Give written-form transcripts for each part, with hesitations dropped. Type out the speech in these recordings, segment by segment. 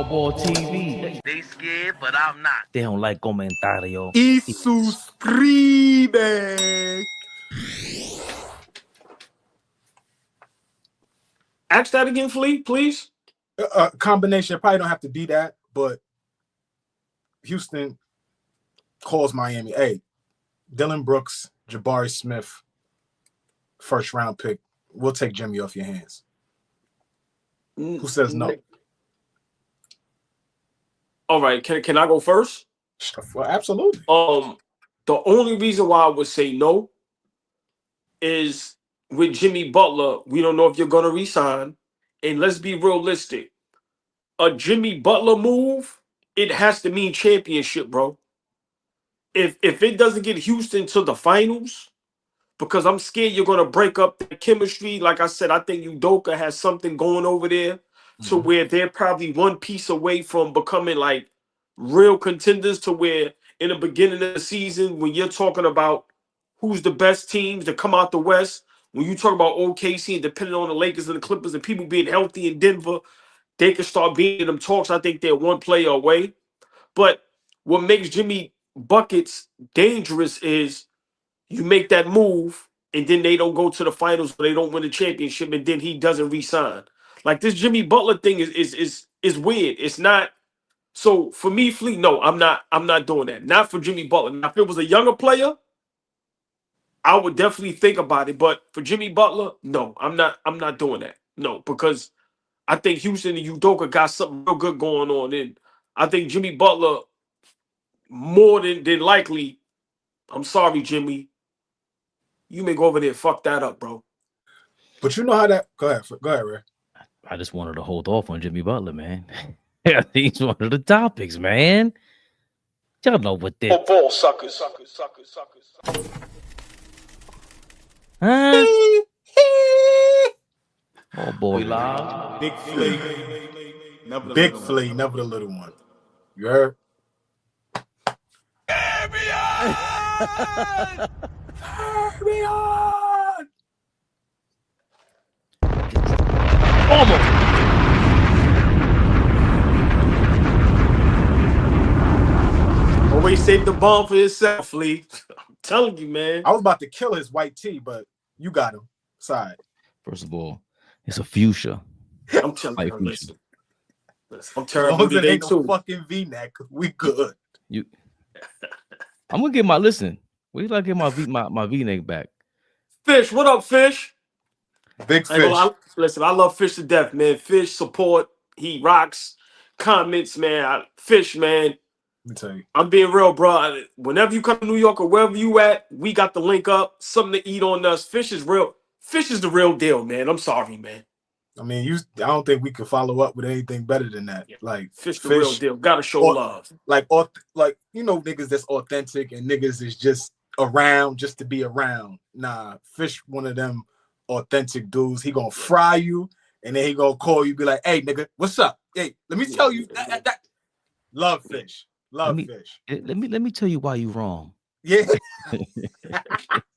AllBall TV. They scared, but I'm not. They don't like comentario. Y suscribe. Ask that again, Flea, please. Combination probably don't have to be that, but Houston calls Miami. Hey, Dylan Brooks, Jabari Smith, first round pick. We'll take Jimmy off your hands. Who says no? All right, can I go first? Well, absolutely. The only reason why I would say no is with Jimmy Butler, we don't know if you're gonna resign. And let's be realistic. A Jimmy Butler move, it has to mean championship, bro. If it doesn't get Houston to the finals, because I'm scared you're gonna break up the chemistry. Like I said, I think Udoka has something going over there to where they're probably one piece away from becoming like real contenders, to where in the beginning of the season, when you're talking about who's the best teams to come out the West, when you talk about OKC and depending on the Lakers and the Clippers and people being healthy in Denver, they can start being in them talks. I think they're one player away. But what makes Jimmy Buckets dangerous is you make that move and then they don't go to the finals, or they don't win the championship, and then he doesn't re-sign. Like this Jimmy Butler thing is weird. It's not. So for me, Fleet, no, I'm not doing that. Not for Jimmy Butler. Now, if it was a younger player, I would definitely think about it. But for Jimmy Butler, no, I'm not doing that. No, because I think Houston and Udoka got something real good going on. And I think Jimmy Butler, more than likely, I'm sorry, Jimmy, you may go over there and fuck that up, bro. But you know how that. Go ahead, Ray. I just wanted to hold off on Jimmy Butler, man. I think he's one of the topics, man. Y'all know what this. Ball suckers. Huh? Oh boy, We live. Big Flea. Big Flea, never the little one. You heard? Fabian! Almost. Always save the bomb for yourself, Flea. I'm telling you, man. I was about to kill his white tee, but you got him. Side. First of all, it's a fuchsia. I'm telling you, listen. I'm terrible As long as it today ain't no too. fucking V-neck, we good. I'm gonna get my listen. Wait till I get my V-neck back. Fish, what up, Fish? Big Fish. Listen, I love Fish to death, man. Fish support. He rocks. Comments, man. Fish, man. Let me tell you. I'm being real, bro. Whenever you come to New York or wherever you at, we got the link up. Something to eat on us. Fish is real. Fish is the real deal, man. I'm sorry, man. I mean, I don't think we could follow up with anything better than that. Yeah. Like Fish the real deal. Gotta show love. Like you know, niggas that's authentic and niggas is just around just to be around. Nah, Fish one of them authentic dudes. He gonna fry you and then he gonna call you, be like, "Hey, nigga, what's up? Hey, let me tell you that. Love Fish. Love Fish. Let me tell you why you wrong. Yeah.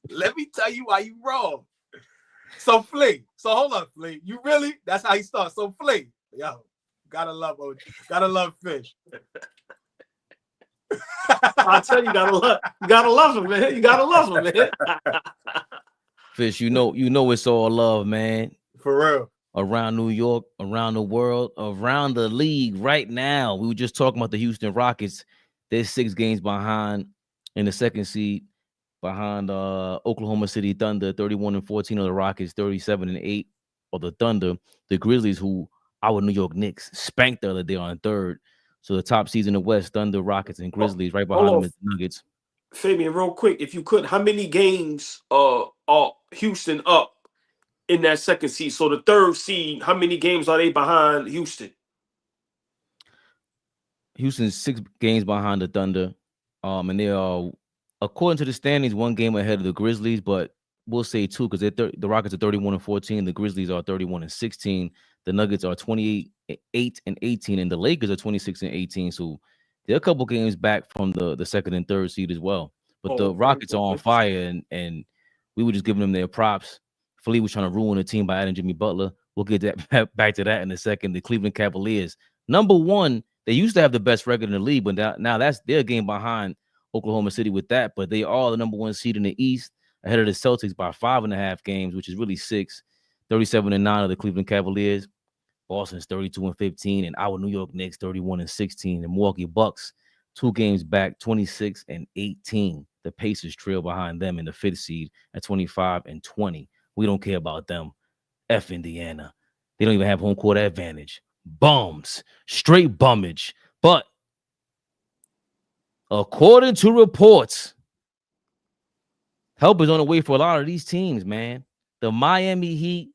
Let me tell you why you wrong. So Flea. So hold on, Flea. You really? That's how he starts. So Flea. Yo, gotta love Fish. I tell you, you gotta love him, man. You gotta love him, man. Fish, you know it's all love, man. For real. Around New York, around the world, around the league right now. We were just talking about the Houston Rockets. They're 6 games behind in the second seed, behind Oklahoma City Thunder, 31-14 of the Rockets, 37-8 of the Thunder. The Grizzlies, who our New York Knicks spanked the other day on third. So the top seeds in the West, Thunder, Rockets, and Grizzlies, right behind them is the Nuggets. Fabian, real quick, if you could, how many games are Houston up in that second seed? So the third seed, how many games are they behind Houston? Houston's 6 games behind the Thunder. And they are, according to the standings, 1 game ahead of the Grizzlies, but we'll say 2 because the Rockets are 31-14, the Grizzlies are 31-16, the Nuggets are 28-18, and the Lakers are 26-18. So they're a couple games back from the second and third seed as well. But the Rockets are on fire, and we were just giving them their props. Flea was trying to ruin the team by adding Jimmy Butler. We'll get that back to that in a second. The Cleveland Cavaliers Number one, they used to have the best record in the league, but now that's their game behind Oklahoma City with that. But they are the number one seed in the East, ahead of the Celtics by 5.5 games, which is really 6. 37-9 of the Cleveland Cavaliers. Boston's 32-15, and our New York Knicks 31-16. The Milwaukee Bucks 2 games back, 26-18. The Pacers trail behind them in the 5th seed at 25-20. We don't care about them. F Indiana. They don't even have home court advantage. Bums. Straight bummage. But according to reports, help is on the way for a lot of these teams, man. The Miami Heat,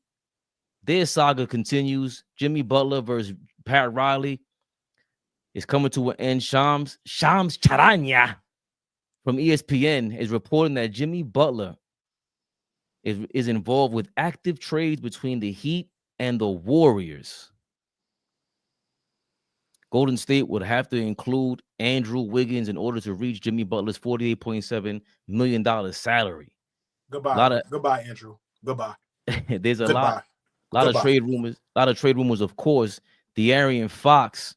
their saga continues. Jimmy Butler versus Pat Riley is coming to an end. Shams Charania from ESPN is reporting that Jimmy Butler is involved with active trades between the Heat and the Warriors. Golden State would have to include Andrew Wiggins in order to reach Jimmy Butler's $48.7 million salary. Goodbye, Andrew. Goodbye. There's a lot of trade rumors. Of course, De'Aaron Fox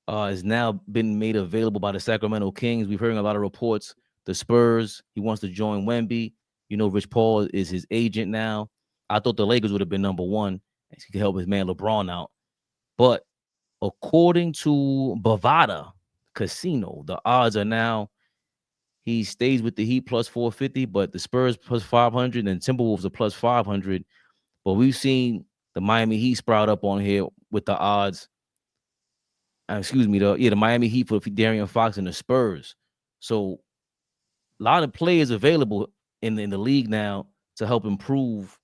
has now been made available by the Sacramento Kings. We've heard a lot of reports. The Spurs, he wants to join Wemby. You know, Rich Paul is his agent now. I thought the Lakers would have been number one. He could help his man LeBron out. But according to Bovada Casino, the odds are now he stays with the Heat plus 450, but the Spurs plus 500 and Timberwolves are plus 500. But we've seen the Miami Heat sprout up on here with the odds. The Miami Heat for De'Aaron Fox and the Spurs. So a lot of players available in the league now to help improve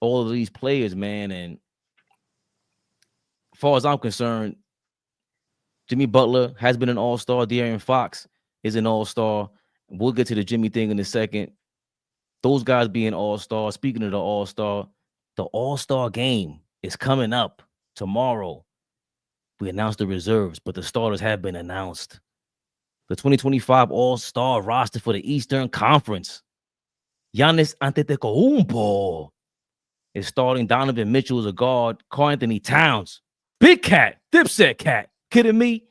all of these players, man. And as far as I'm concerned, Jimmy Butler has been an all-star. De'Aaron Fox is an all-star. We'll get to the Jimmy thing in a second. Those guys being all-star. Speaking of the all-star game is coming up tomorrow. We announced the reserves, but the starters have been announced. The 2025 all-star roster for the Eastern Conference. Giannis Antetokounmpo is starting. Donovan Mitchell is a guard. Karl Anthony Towns. Big Cat. Dipset Cat. Kidding me?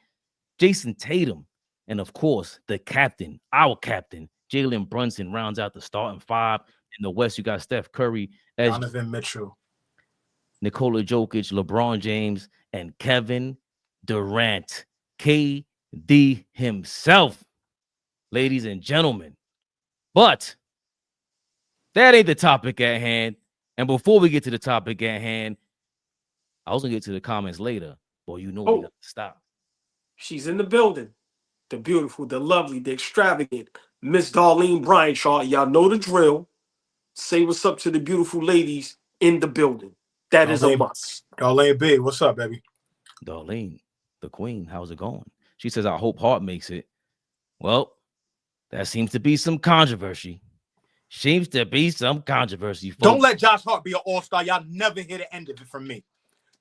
Jason Tatum. And, of course, the captain, our captain, Jalen Brunson, rounds out the starting 5. In the West, you got Steph Curry, Donovan Mitchell, Nikola Jokic, LeBron James, and Kevin Durant. KD himself, ladies and gentlemen. But that ain't the topic at hand. And before we get to the topic at hand, I was going to get to the comments later. Boy, you know we got to stop. She's in the building. The beautiful, the lovely, the extravagant Miss Darlene Bryant. Y'all know the drill. Say what's up to the beautiful ladies in the building. That is a must. Darlene B, what's up, baby? Darlene, the queen, how's it going? She says, I hope Hart makes it. Well, that seems to be some controversy. Folks. Don't let Josh Hart be an all-star. Y'all never hear the end of it from me.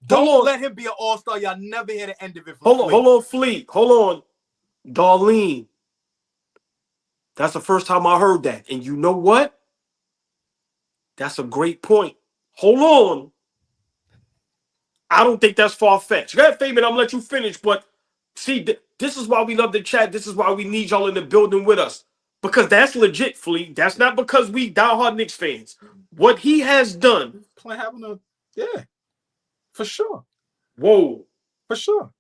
Don't let him be an all-star. Y'all never hear the end of it from me. Hold on, Fleet. Hold on. Darlene. That's the first time I heard that. And you know what? That's a great point. Hold on. I don't think that's far-fetched. Go ahead, Fabian, I'm going to let you finish. But see, this is why we love the chat. This is why we need y'all in the building with us. Because that's legit, Fleet. That's not because we diehard Knicks fans. What he has done. Yeah, for sure. Whoa. For sure.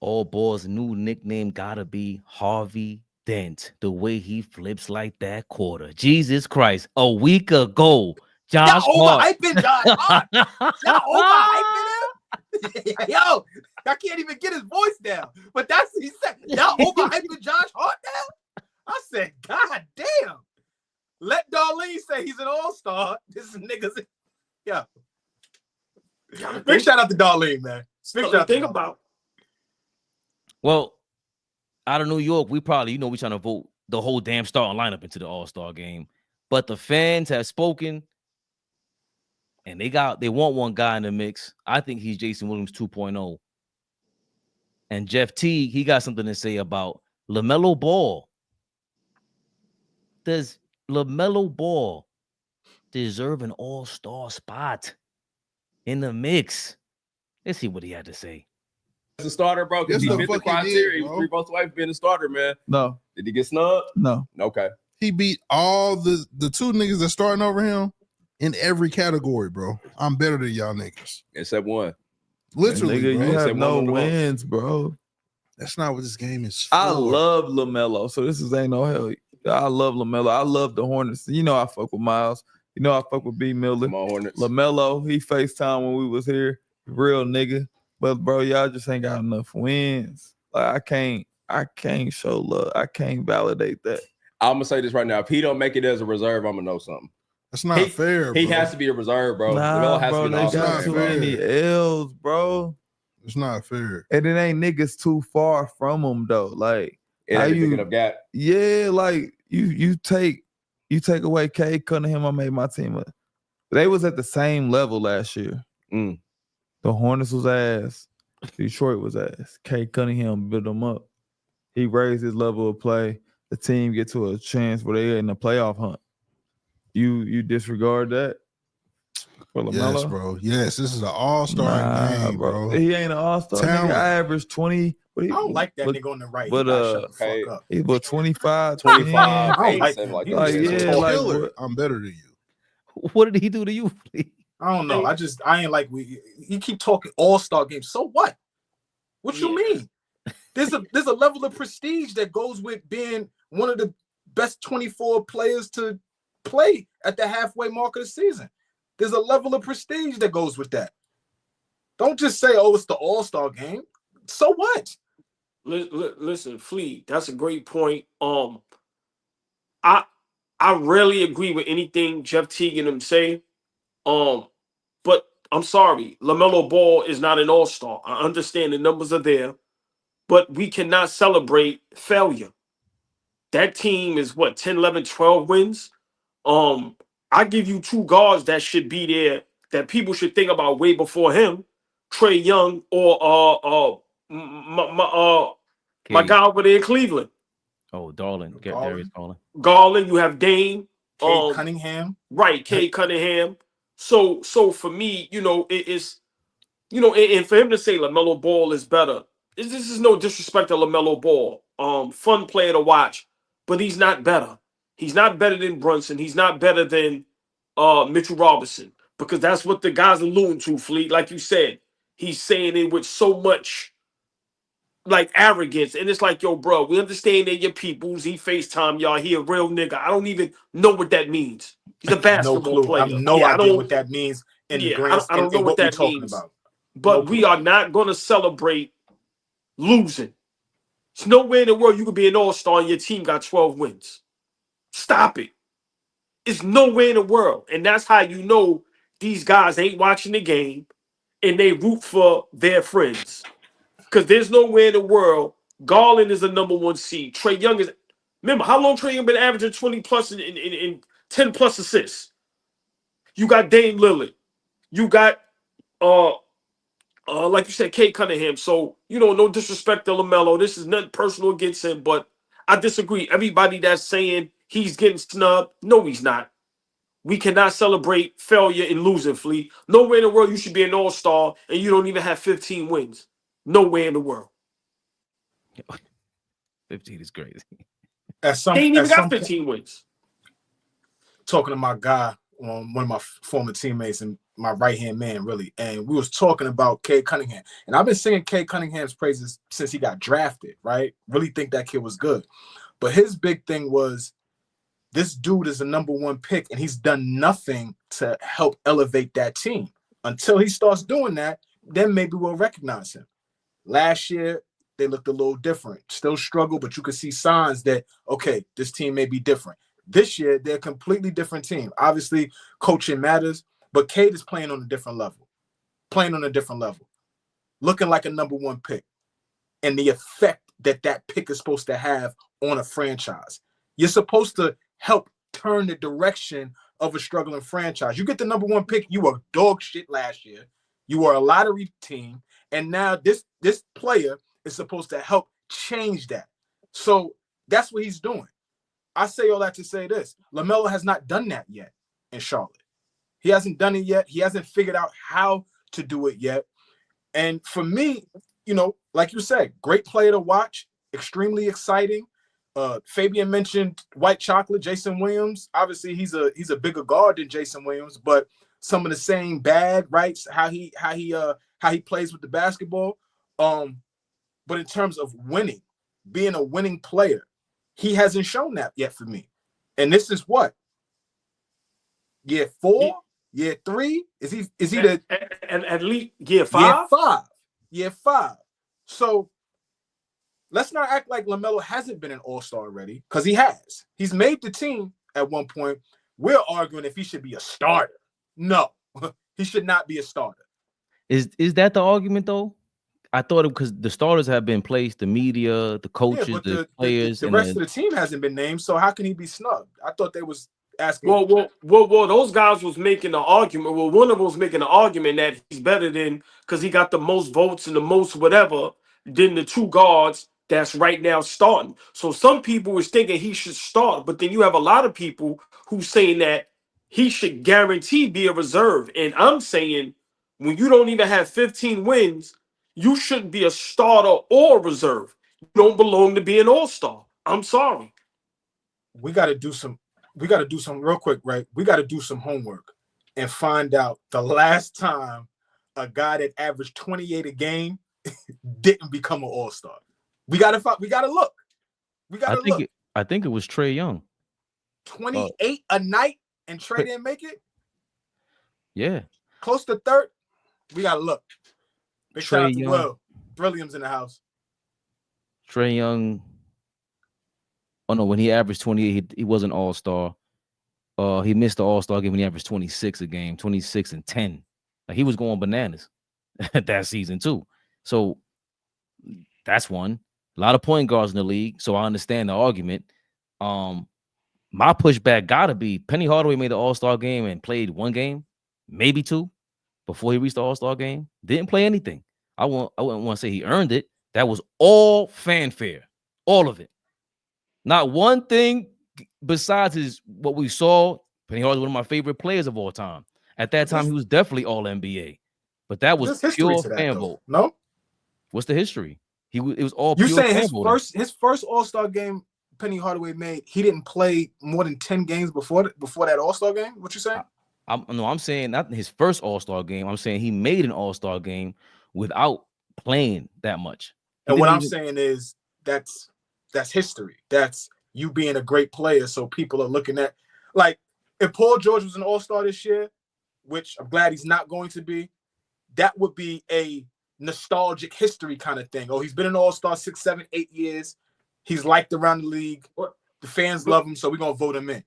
AllBall's new nickname gotta be Harvey Dent. The way he flips like that quarter. Jesus Christ. A week ago, Josh Hart. Y'all overhyping Josh Hart. Y'all overhyping him. Yo, I can't even get his voice down. But that's what he said. Y'all overhyping Josh Hart now? I said, God damn. Let Darlene say he's an all-star. This nigga's yeah. Big shout out to Darlene, man. Big shout out to about. Well, out of New York, we probably, we trying to vote the whole damn starting lineup into the All-Star game. But the fans have spoken, and they want one guy in the mix. I think he's Jason Williams 2.0. And Jeff Teague, he got something to say about LaMelo Ball. Does LaMelo Ball deserve an all-star spot in the mix? Let's see what he had to say. As a starter, bro, because Yes, he the fit the fuck he criteria. did, He was bro. 3 votes away from being a starter, man. No, Did he get snubbed? no. Okay. He beat all the 2 niggas that starting over him in every category, bro. I'm better than y'all niggas. Except one. Literally, Nigga, bro. you Said have no one of the most. wins, bro. That's not what this game is for. I love LaMelo, so this ain't no hell. I love LaMelo. I love the Hornets. You know I fuck with Miles. You know I fuck with B. Miller. Come on, Hornets. LaMelo, he FaceTime when we was here. Real nigga. But bro, y'all just ain't got enough wins. Like I can't show love. I can't validate that. I'm gonna say this right now. If he don't make it as a reserve, I'm gonna know something. That's not fair, bro. He has to be a reserve, bro. Nah, LaMelo has bro, to be an they all-star. got Not too fair. many L's, bro. It's not fair. And it ain't niggas too far from them though. Like It how ain't you- picking up gap. yeah, like you take away K Cunningham, I made my team up. They was at the same level last year. Mm. The Hornets was ass. Detroit was ass. K Cunningham built them up. He raised his level of play. The team get to a chance where they in the playoff hunt. You disregard that for LaMelo? Yes, bro. Yes, this is an all-star game, bro. He ain't an all-star. Talent. Nigga, I averaged 20. I don't like that nigga on the right. but, He gotta shut the hey, fuck up. He was 25, 25. I don't 8, like 7 him. like He that. was Like, just yeah, talking. like, Killer. what- I'm better than you. What did he do to you? I don't know. I ain't like you keep talking all-star games. So what? What you mean? There's a level of prestige that goes with being one of the best 24 players to play at the halfway mark of the season. There's a level of prestige that goes with that. Don't just say, "Oh, it's the all-star game." So what? Listen, Flea, that's a great point. I rarely agree with anything Jeff Teague and them say. But I'm sorry, LaMelo Ball is not an all-star. I understand the numbers are there, but we cannot celebrate failure. That team is what, 10, 11, 12 wins? I give you 2 guards that should be there that people should think about way before him. Trae Young or my Cade. guy over there in Cleveland. Oh, Darling. Darius Garland. Garland, you have Dame. Cade Cunningham. Right, Cade Cunningham. So for me, it's and for him to say LaMelo Ball is better, this is no disrespect to LaMelo Ball. Fun player to watch, but he's not better. He's not better than Brunson. He's not better than Mitchell Robinson, because that's what the guys alluding to, Fleet. Like you said, he's saying it with so much like arrogance, and it's like, yo, bro, we understand that your peoples. He FaceTime y'all. He a real nigga. I don't even know what that means. He's a No basketball clue. player. I have no Yeah, I idea don't- what that means in the Yeah, grand I don't know in what we're that talking means. about. But No we clue. are not going to celebrate losing. There's no way in the world you could be an all-star and your team got 12 wins. Stop it. It's no way in the world. And that's how you know these guys ain't watching the game and they root for their friends. Because there's no way in the world Garland is a number 1 seed. Trae Young is... Remember, how long Trae Young been averaging 20 plus in 10 plus assists? You got Dame Lillard. You got like you said, Cade Cunningham. So, no disrespect to LaMelo. This is nothing personal against him, but I disagree. Everybody that's saying he's getting snubbed, no, he's not. We cannot celebrate failure and losing, Flea. Nowhere in the world you should be an all-star and you don't even have 15 wins. Nowhere in the world. 15 is crazy. At some, They ain't even at got some 15 wins. talking to my guy, one of my former teammates and my right-hand man, really, and we was talking about Cade Cunningham. And I've been singing Cade Cunningham's praises since he got drafted, right? Really think that kid was good. But his big thing was, this dude is a number 1 pick, and he's done nothing to help elevate that team. Until he starts doing that, then maybe we'll recognize him. Last year, they looked a little different. Still struggle, but you could see signs that, okay, this team may be different. This year, they're a completely different team. Obviously, coaching matters, but Cade is playing on a different level. Looking like a number 1 pick. And the effect that pick is supposed to have on a franchise. You're supposed to help turn the direction of a struggling franchise. You get the number 1 pick, you were dog shit last year. You were a lottery team. And now this player is supposed to help change that. So that's what he's doing. I say all that to say this. LaMelo has not done that yet in Charlotte. He hasn't done it yet. He hasn't figured out how to do it yet. And for me, like you said, great player to watch, extremely exciting. Fabian mentioned White Chocolate, Jason Williams. Obviously, he's a bigger guard than Jason Williams, but some of the same bag, right? How he plays with the basketball. But in terms of winning, being a winning player, he hasn't shown that yet for me. And this is what? Year 4? Year 3? Is he the at least year 5? Year 5. So let's not act like LaMelo hasn't been an all-star already, because he has. He's made the team at one point. We're arguing if he should be a starter. No, he should not be a starter. Is that the argument though? I thought because the starters have been placed, the media, the coaches, but the players, the rest of the team hasn't been named. So how can he be snubbed? I thought they was asking. Well, those guys was making the argument. Well, one of them was making the argument that he's better than, because he got the most votes and the most whatever than the 2 guards that's right now starting. So some people was thinking he should start, but then you have a lot of people who saying that he should guarantee be a reserve. And I'm saying when you don't even have 15 wins, you shouldn't be a starter or a reserve. You don't belong to be an all-star. I'm sorry. We got to do some real quick, right? We got to do some homework and find out the last time a guy that averaged 28 a game didn't become an all-star. We got to look. I think it was Trae Young. 28 a night and Trae didn't make it? Yeah. Close to third. We got to look. Big shout out to Young. Will. Williams in the house. Trae Young. Oh no, when he averaged 28, he wasn't all-star. He missed the all-star game when he averaged 26 a game, 26 and 10. Like he was going bananas that season too. So that's one. A lot of point guards in the league, so I understand the argument. My pushback gotta be Penny Hardaway made the all-star game and played 1 game, maybe 2, before he reached the all-star game. Didn't play anything. I wouldn't want to say he earned it. That was all fanfare, all of it. Not one thing besides what we saw. Penny Hardaway, one of my favorite players of all time. At that time, he was definitely all NBA. But that was pure fan vote. No? What's the history? It was all you pure saying fan voting. his first all-star game Penny Hardaway made, he didn't play more than 10 games before that all-star game? What you saying? I'm saying not his first all-star game. I'm saying he made an all-star game without playing that much. And what I'm saying is that's history. That's you being a great player. So people are looking at, like, if Paul George was an all-star this year, which I'm glad he's not going to be, that would be a nostalgic history kind of thing. Oh, he's been an all-star 6, 7, 8 years. He's liked around the league. The fans love him, so we're gonna vote him in.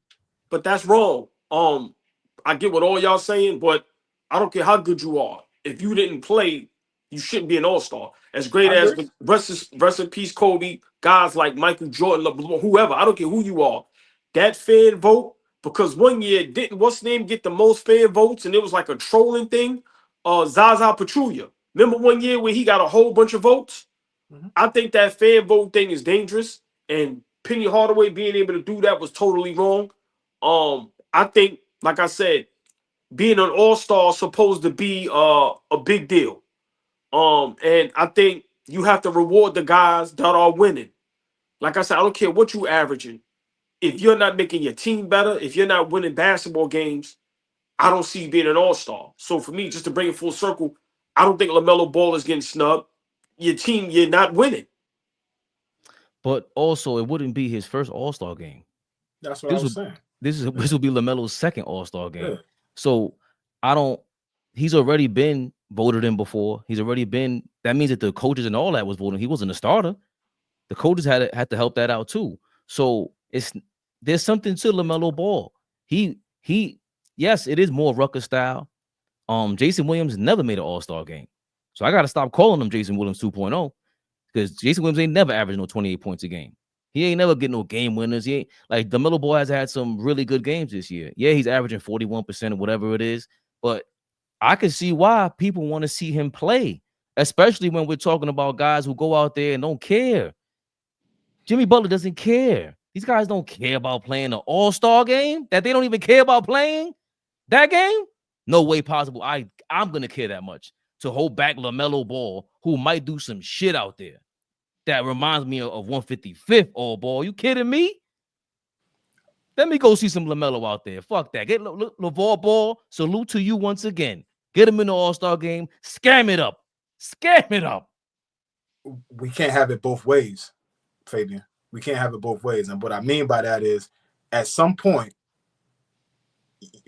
But that's wrong. I get what all y'all saying, but I don't care how good you are. If you didn't play, you shouldn't be an all-star. As great as rest in peace, Kobe, guys like Michael Jordan, whoever, I don't care who you are. That fan vote, because one year didn't what's his name get the most fan votes, and it was like a trolling thing. Zaza Pachulia. Remember one year where he got a whole bunch of votes? Mm-hmm. I think that fan vote thing is dangerous, and Penny Hardaway being able to do that was totally wrong. I think, like I said, being an all-star is supposed to be a big deal. And I think you have to reward the guys that are winning. Like I said, I don't care what you averaging. If you're not making your team better, if you're not winning basketball games, I don't see you being an all-star. So for me, just to bring it full circle, I don't think LaMelo Ball is getting snubbed. Your team, you're not winning. But also, it wouldn't be his first all-star game. That's what I was saying. This will be LaMelo's second all-star game. Yeah. So he's already been voted in before. He's already been, that means that the coaches and all that was voting. He wasn't a starter. The coaches had to help that out too. So there's something to LaMelo Ball. Yes, it is more Rucker style. Jason Williams never made an all-star game. So I got to stop calling him Jason Williams 2.0, because Jason Williams ain't never averaged no 28 points a game. He ain't never getting no game winners. He ain't, like, LaMelo Ball has had some really good games this year. Yeah, he's averaging 41% or whatever it is, but I can see why people want to see him play, especially when we're talking about guys who go out there and don't care. Jimmy Butler doesn't care. These guys don't care about playing an all-star game that they don't even care about playing that game. No way possible. I'm going to care that much. to hold back LaMelo Ball, who might do some shit out there. That reminds me of 155th AllBall. You kidding me? Let me go see some LaMelo out there. Fuck that. Get LaVar Ball. Salute to you once again. Get him in the All-Star game. Scam it up. Scam it up. We can't have it both ways, Fabian. We can't have it both ways. And what I mean by that is, at some point,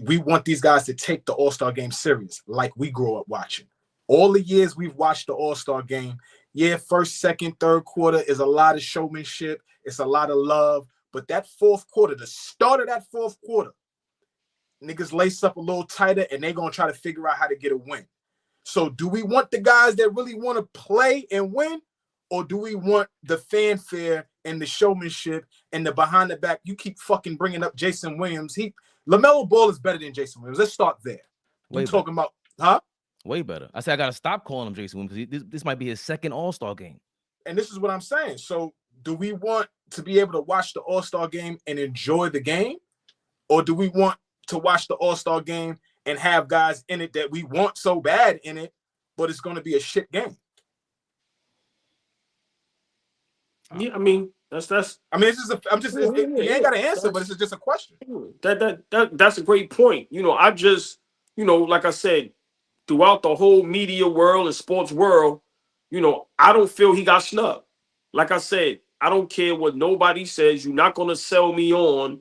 we want these guys to take the All-Star game serious, like we grew up watching. All the years we've watched the All-Star game, yeah, first, second, third quarter is a lot of showmanship. It's a lot of love. But that fourth quarter, the start of that fourth quarter, niggas lace up a little tighter and they're going to try to figure out how to get a win. So do we want the guys that really want to play and win? Or do we want the fanfare and the showmanship and the behind the back? You keep fucking bringing up Jason Williams. LaMelo Ball is better than Jason Williams. Let's start there. We're talking about, huh? Way better. I said I got to stop calling him Jason Williams because this might be his second All-Star game. And this is what I'm saying. So do we want to be able to watch the All-Star game and enjoy the game? Or do we want to watch the All-Star game and have guys in it that we want so bad in it, but it's going to be a shit game? Yeah, I mean, that's. I mean, it's just. You ain't got to answer, but it's just a question. That's a great point. I just, like I said, throughout the whole media world and sports world, I don't feel he got snubbed. Like I said, I don't care what nobody says. You're not going to sell me on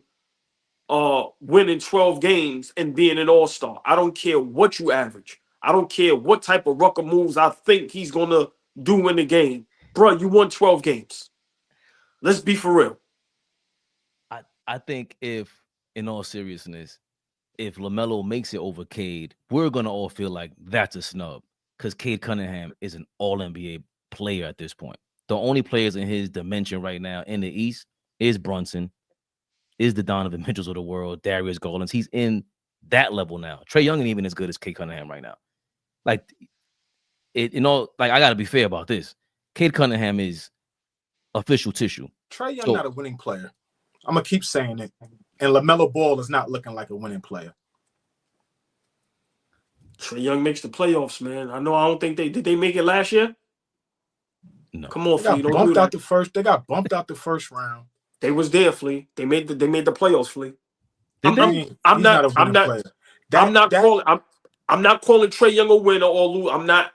winning 12 games and being an all-star. I don't care what you average. I don't care what type of rucker moves I think he's going to do in the game. Bro, you won 12 games. Let's be for real. I think if, in all seriousness, if LaMelo makes it over Cade, we're going to all feel like that's a snub because Cade Cunningham is an all-NBA player at this point. The only players in his dimension right now in the East is Brunson, is the Donovan Mitchells of the world, Darius Garlands. He's in that level now. Trae Young ain't even as good as Cade Cunningham right now. Like, I got to be fair about this. Cade Cunningham is official tissue. Trae Young not a winning player. I'm going to keep saying it. And LaMelo Ball is not looking like a winning player. Trae Young makes the playoffs, man. I don't think did they make it last year? No. Come on, Flea. They got bumped out the first round. They was there, Flea. They made the playoffs, Flea. I'm not calling Trae Young a winner or lose. I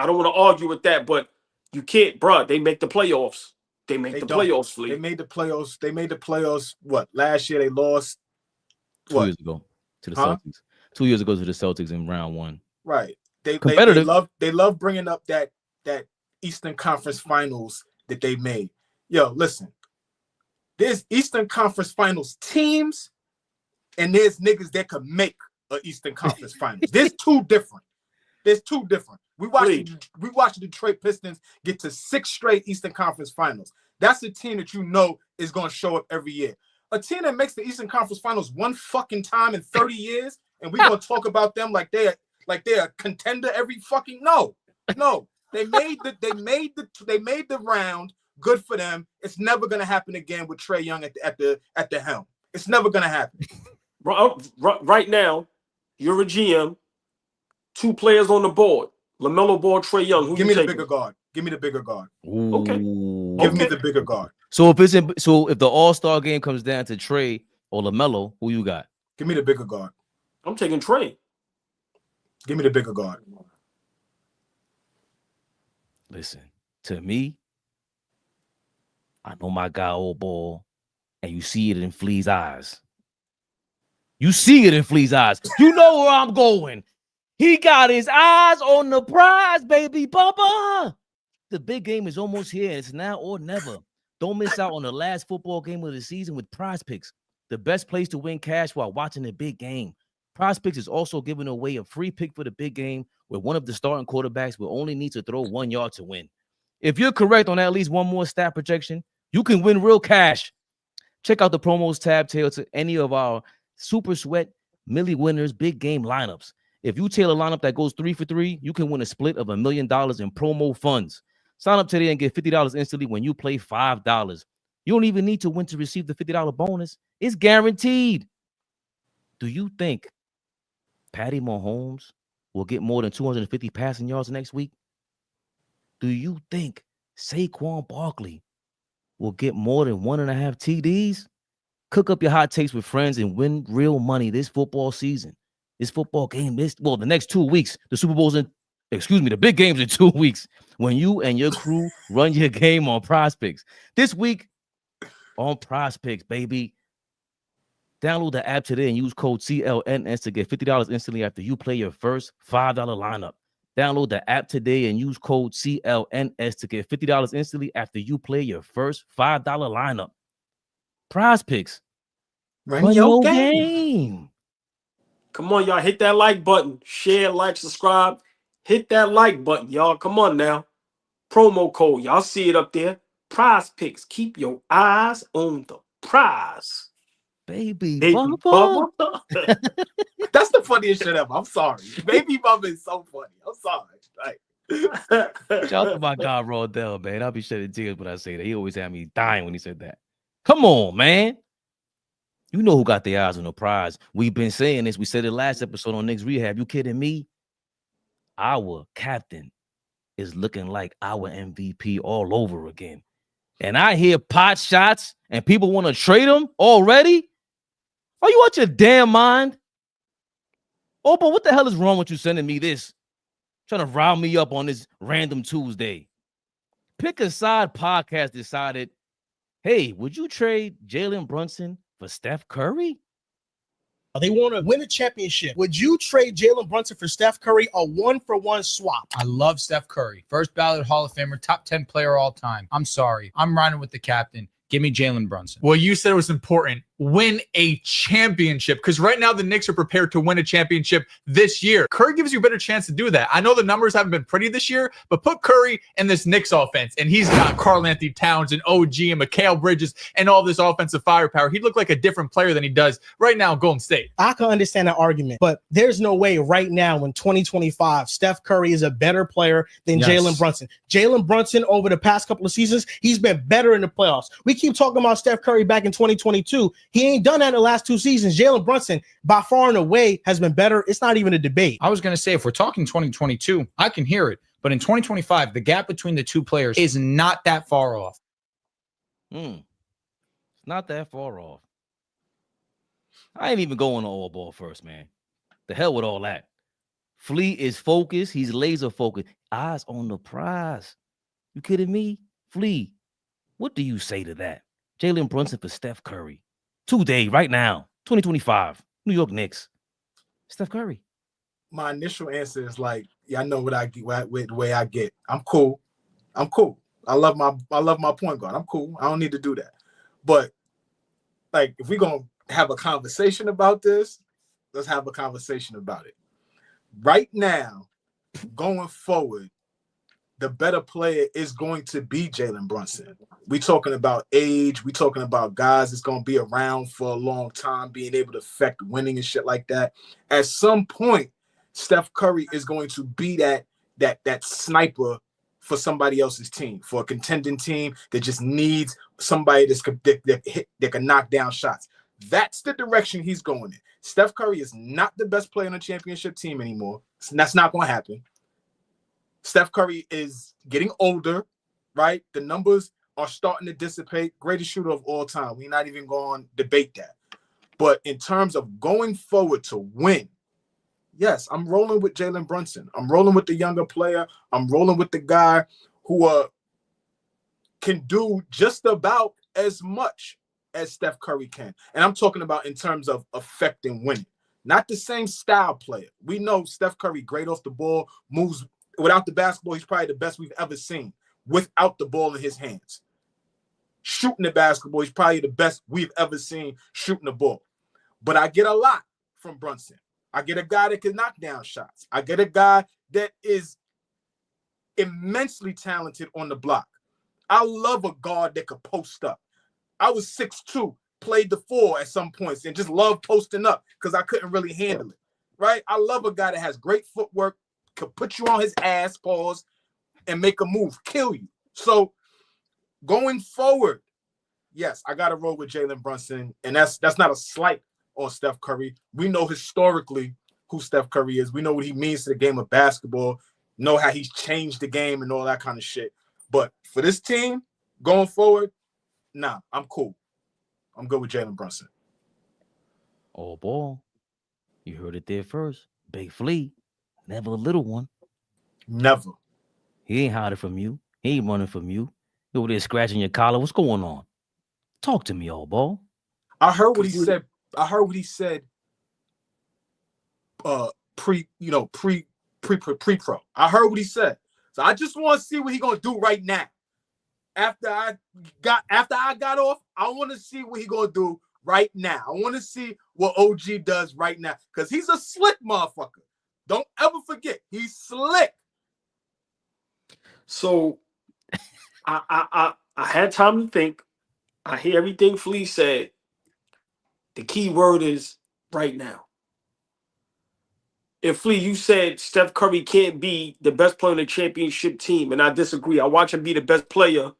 don't want to argue with that, but you can't, bro. They make the playoffs. They make the playoffs, Flea. They made the playoffs. They made the playoffs. What? Last year they lost. 2 years ago to the Celtics. 2 years ago to the Celtics in round one. Right. They love bringing up that Eastern Conference Finals that they made. Yo, listen. There's Eastern Conference Finals teams, and there's niggas that could make an Eastern Conference Finals. There's two different. We watched the Detroit Pistons get to 6 straight Eastern Conference Finals. That's a team that is going to show up every year. A team that makes the Eastern Conference Finals one fucking time in 30 years, and we're going to talk about them like they're a contender every fucking no. They made the round. Good for them. It's never gonna happen again with Trae Young at the helm. It's never gonna happen. Right now, you're a GM. 2 players on the board: LaMelo Ball, Trae Young. Give me the bigger guard. Give me the bigger guard. Okay. Give me the bigger guard. So if the All-Star game comes down to Trae or LaMelo, who you got? Give me the bigger guard. I'm taking Trae. Give me the bigger guard. Listen, to me, I know my guy AllBall, and you see it in Flea's eyes. You see it in Flea's eyes. You know where I'm going. He got his eyes on the prize, baby, Bubba. The big game is almost here. It's now or never. Don't miss out on the last football game of the season with Prize Picks, the best place to win cash while watching the big game. Prize Picks is also giving away a free pick for the big game where one of the starting quarterbacks will only need to throw 1 yard to win. If you're correct on at least one more stat projection, you can win real cash. Check out the promos tab tailored to any of our Super Sweat, Millie Winners, big game lineups. If you tailor a lineup that goes 3 for 3, you can win a split of $1 million in promo funds. Sign up today and get $50 instantly when you play $5. You don't even need to win to receive the $50 bonus. It's guaranteed. Do you think Patty Mahomes will get more than 250 passing yards next week? Do you think Saquon Barkley will get more than 1.5 TDs? Cook up your hot takes with friends and win real money this football season. This football game, the next 2 weeks, the big game's in 2 weeks when you and your crew run your game on Prospects. This week on Prospects, baby. Download the app today and use code CLNS to get $50 instantly after you play your first $5 lineup. Download the app today and use code CLNS to get $50 instantly after you play your first $5 lineup. Prospects. Run your game. game. Come on, y'all. Hit that like button. Share, like, subscribe. Hit that like button, y'all. Come on now. Promo code. Y'all see it up there. Prize picks. Keep your eyes on the prize. Baby Bubba. Bubba. That's the funniest shit ever. I'm sorry. Baby Bubba is so funny. I'm sorry. Like, Shout out to my guy, Rodell, man. I'll be shedding tears when I say that. He always had me dying when he said that. Come on, man. You know who got their eyes on the prize. We've been saying this. We said it last episode on Knicks Rehab. You kidding me? Our captain is looking like our MVP all over again. And I hear pot shots and people want to trade him already. Are you out your damn mind? Oh, but what the hell is wrong with you sending me this? Trying to rile me up on this random Tuesday. Pick a Side podcast decided, hey, would you trade Jalen Brunson for Steph Curry? They want to win a championship. Would you trade Jalen Brunson for Steph Curry, a 1-for-1 swap? I love Steph Curry. First ballot Hall of Famer, top 10 player all time. I'm sorry. I'm riding with the captain. Give me Jalen Brunson. Well, you said it was important. Win a championship, because right now the Knicks are prepared to win a championship this year. Curry gives you a better chance to do that. I know the numbers haven't been pretty this year, but put Curry in this Knicks offense, and he's got Karl-Anthony Towns and OG and Mikal Bridges and all this offensive firepower. He'd look like a different player than he does right now in Golden State. I can understand that argument, but there's no way right now in 2025, Steph Curry is a better player than Jalen Brunson. Jalen Brunson, over the past couple of seasons, he's been better in the playoffs. We keep talking about Steph Curry back in 2022. He ain't done that in the last 2 seasons. Jalen Brunson, by far and away, has been better. It's not even a debate. I was going to say, if we're talking 2022, I can hear it. But in 2025, the gap between the two players is not that far off. It's not that far off. I ain't even going to AllBall first, man. The hell with all that. Flea is focused. He's laser focused. Eyes on the prize. You kidding me? Flea, what do you say to that? Jalen Brunson for Steph Curry. Today, right now, 2025, New York Knicks. Steph Curry. my initial answer is like, yeah, I know what I get, the way I get. I'm cool. I love my point guard. I'm cool. I don't need to do that. But like, if we're gonna have a conversation about this, let's have a conversation about it. Right now, going forward, the better player is going to be Jalen Brunson. We talking about age. We talking about guys that's going to be around for a long time, being able to affect winning and shit like that. At some point, Steph Curry is going to be that sniper for somebody else's team, for a contending team that just needs somebody that can knock down shots. That's the direction he's going in. Steph Curry is not the best player on a championship team anymore. That's not going to happen. Steph Curry is getting older, right? The numbers are starting to dissipate. Greatest shooter of all time. We're not even going to debate that. But in terms of going forward to win, yes, I'm rolling with Jalen Brunson. I'm rolling with the younger player. I'm rolling with the guy who can do just about as much as Steph Curry can. And I'm talking about in terms of affecting winning. Not the same style player. We know Steph Curry, great off the ball, moves without the basketball. He's probably the best we've ever seen without the ball in his hands. Shooting the basketball, he's probably the best we've ever seen shooting the ball. But I get a lot from Brunson. I get a guy that can knock down shots. I get a guy that is immensely talented on the block. I love a guard that could post up. I was 6'2", played the 4 at some points, and just loved posting up because I couldn't really handle it, right? I love a guy that has great footwork, could put you on his ass, pause, and make a move, kill you. So going forward, yes, I got to roll with Jalen Brunson, and that's not a slight on Steph Curry. We know historically who Steph Curry is. We know what he means to the game of basketball, know how he's changed the game and all that kind of shit. But for this team going forward, nah, I'm cool. I'm good with Jalen Brunson. All ball. You heard it there first. Big Flea. Never a little one. Never. He ain't hiding from you. He ain't running from you. You over there scratching your collar. What's going on? Talk to me, all ball. I heard what he said. I heard what he said. Pre pro. I heard what he said. So I just want to see what he gonna do right now. After I got off, I want to see what he gonna do right now. I want to see what OG does right now because he's a slick motherfucker. Don't ever forget, he's slick. So I had time to think. I hear everything Flea said. The key word is right now. If Flea, you said Steph Curry can't be the best player on the championship team, and I disagree. I watch him be the best player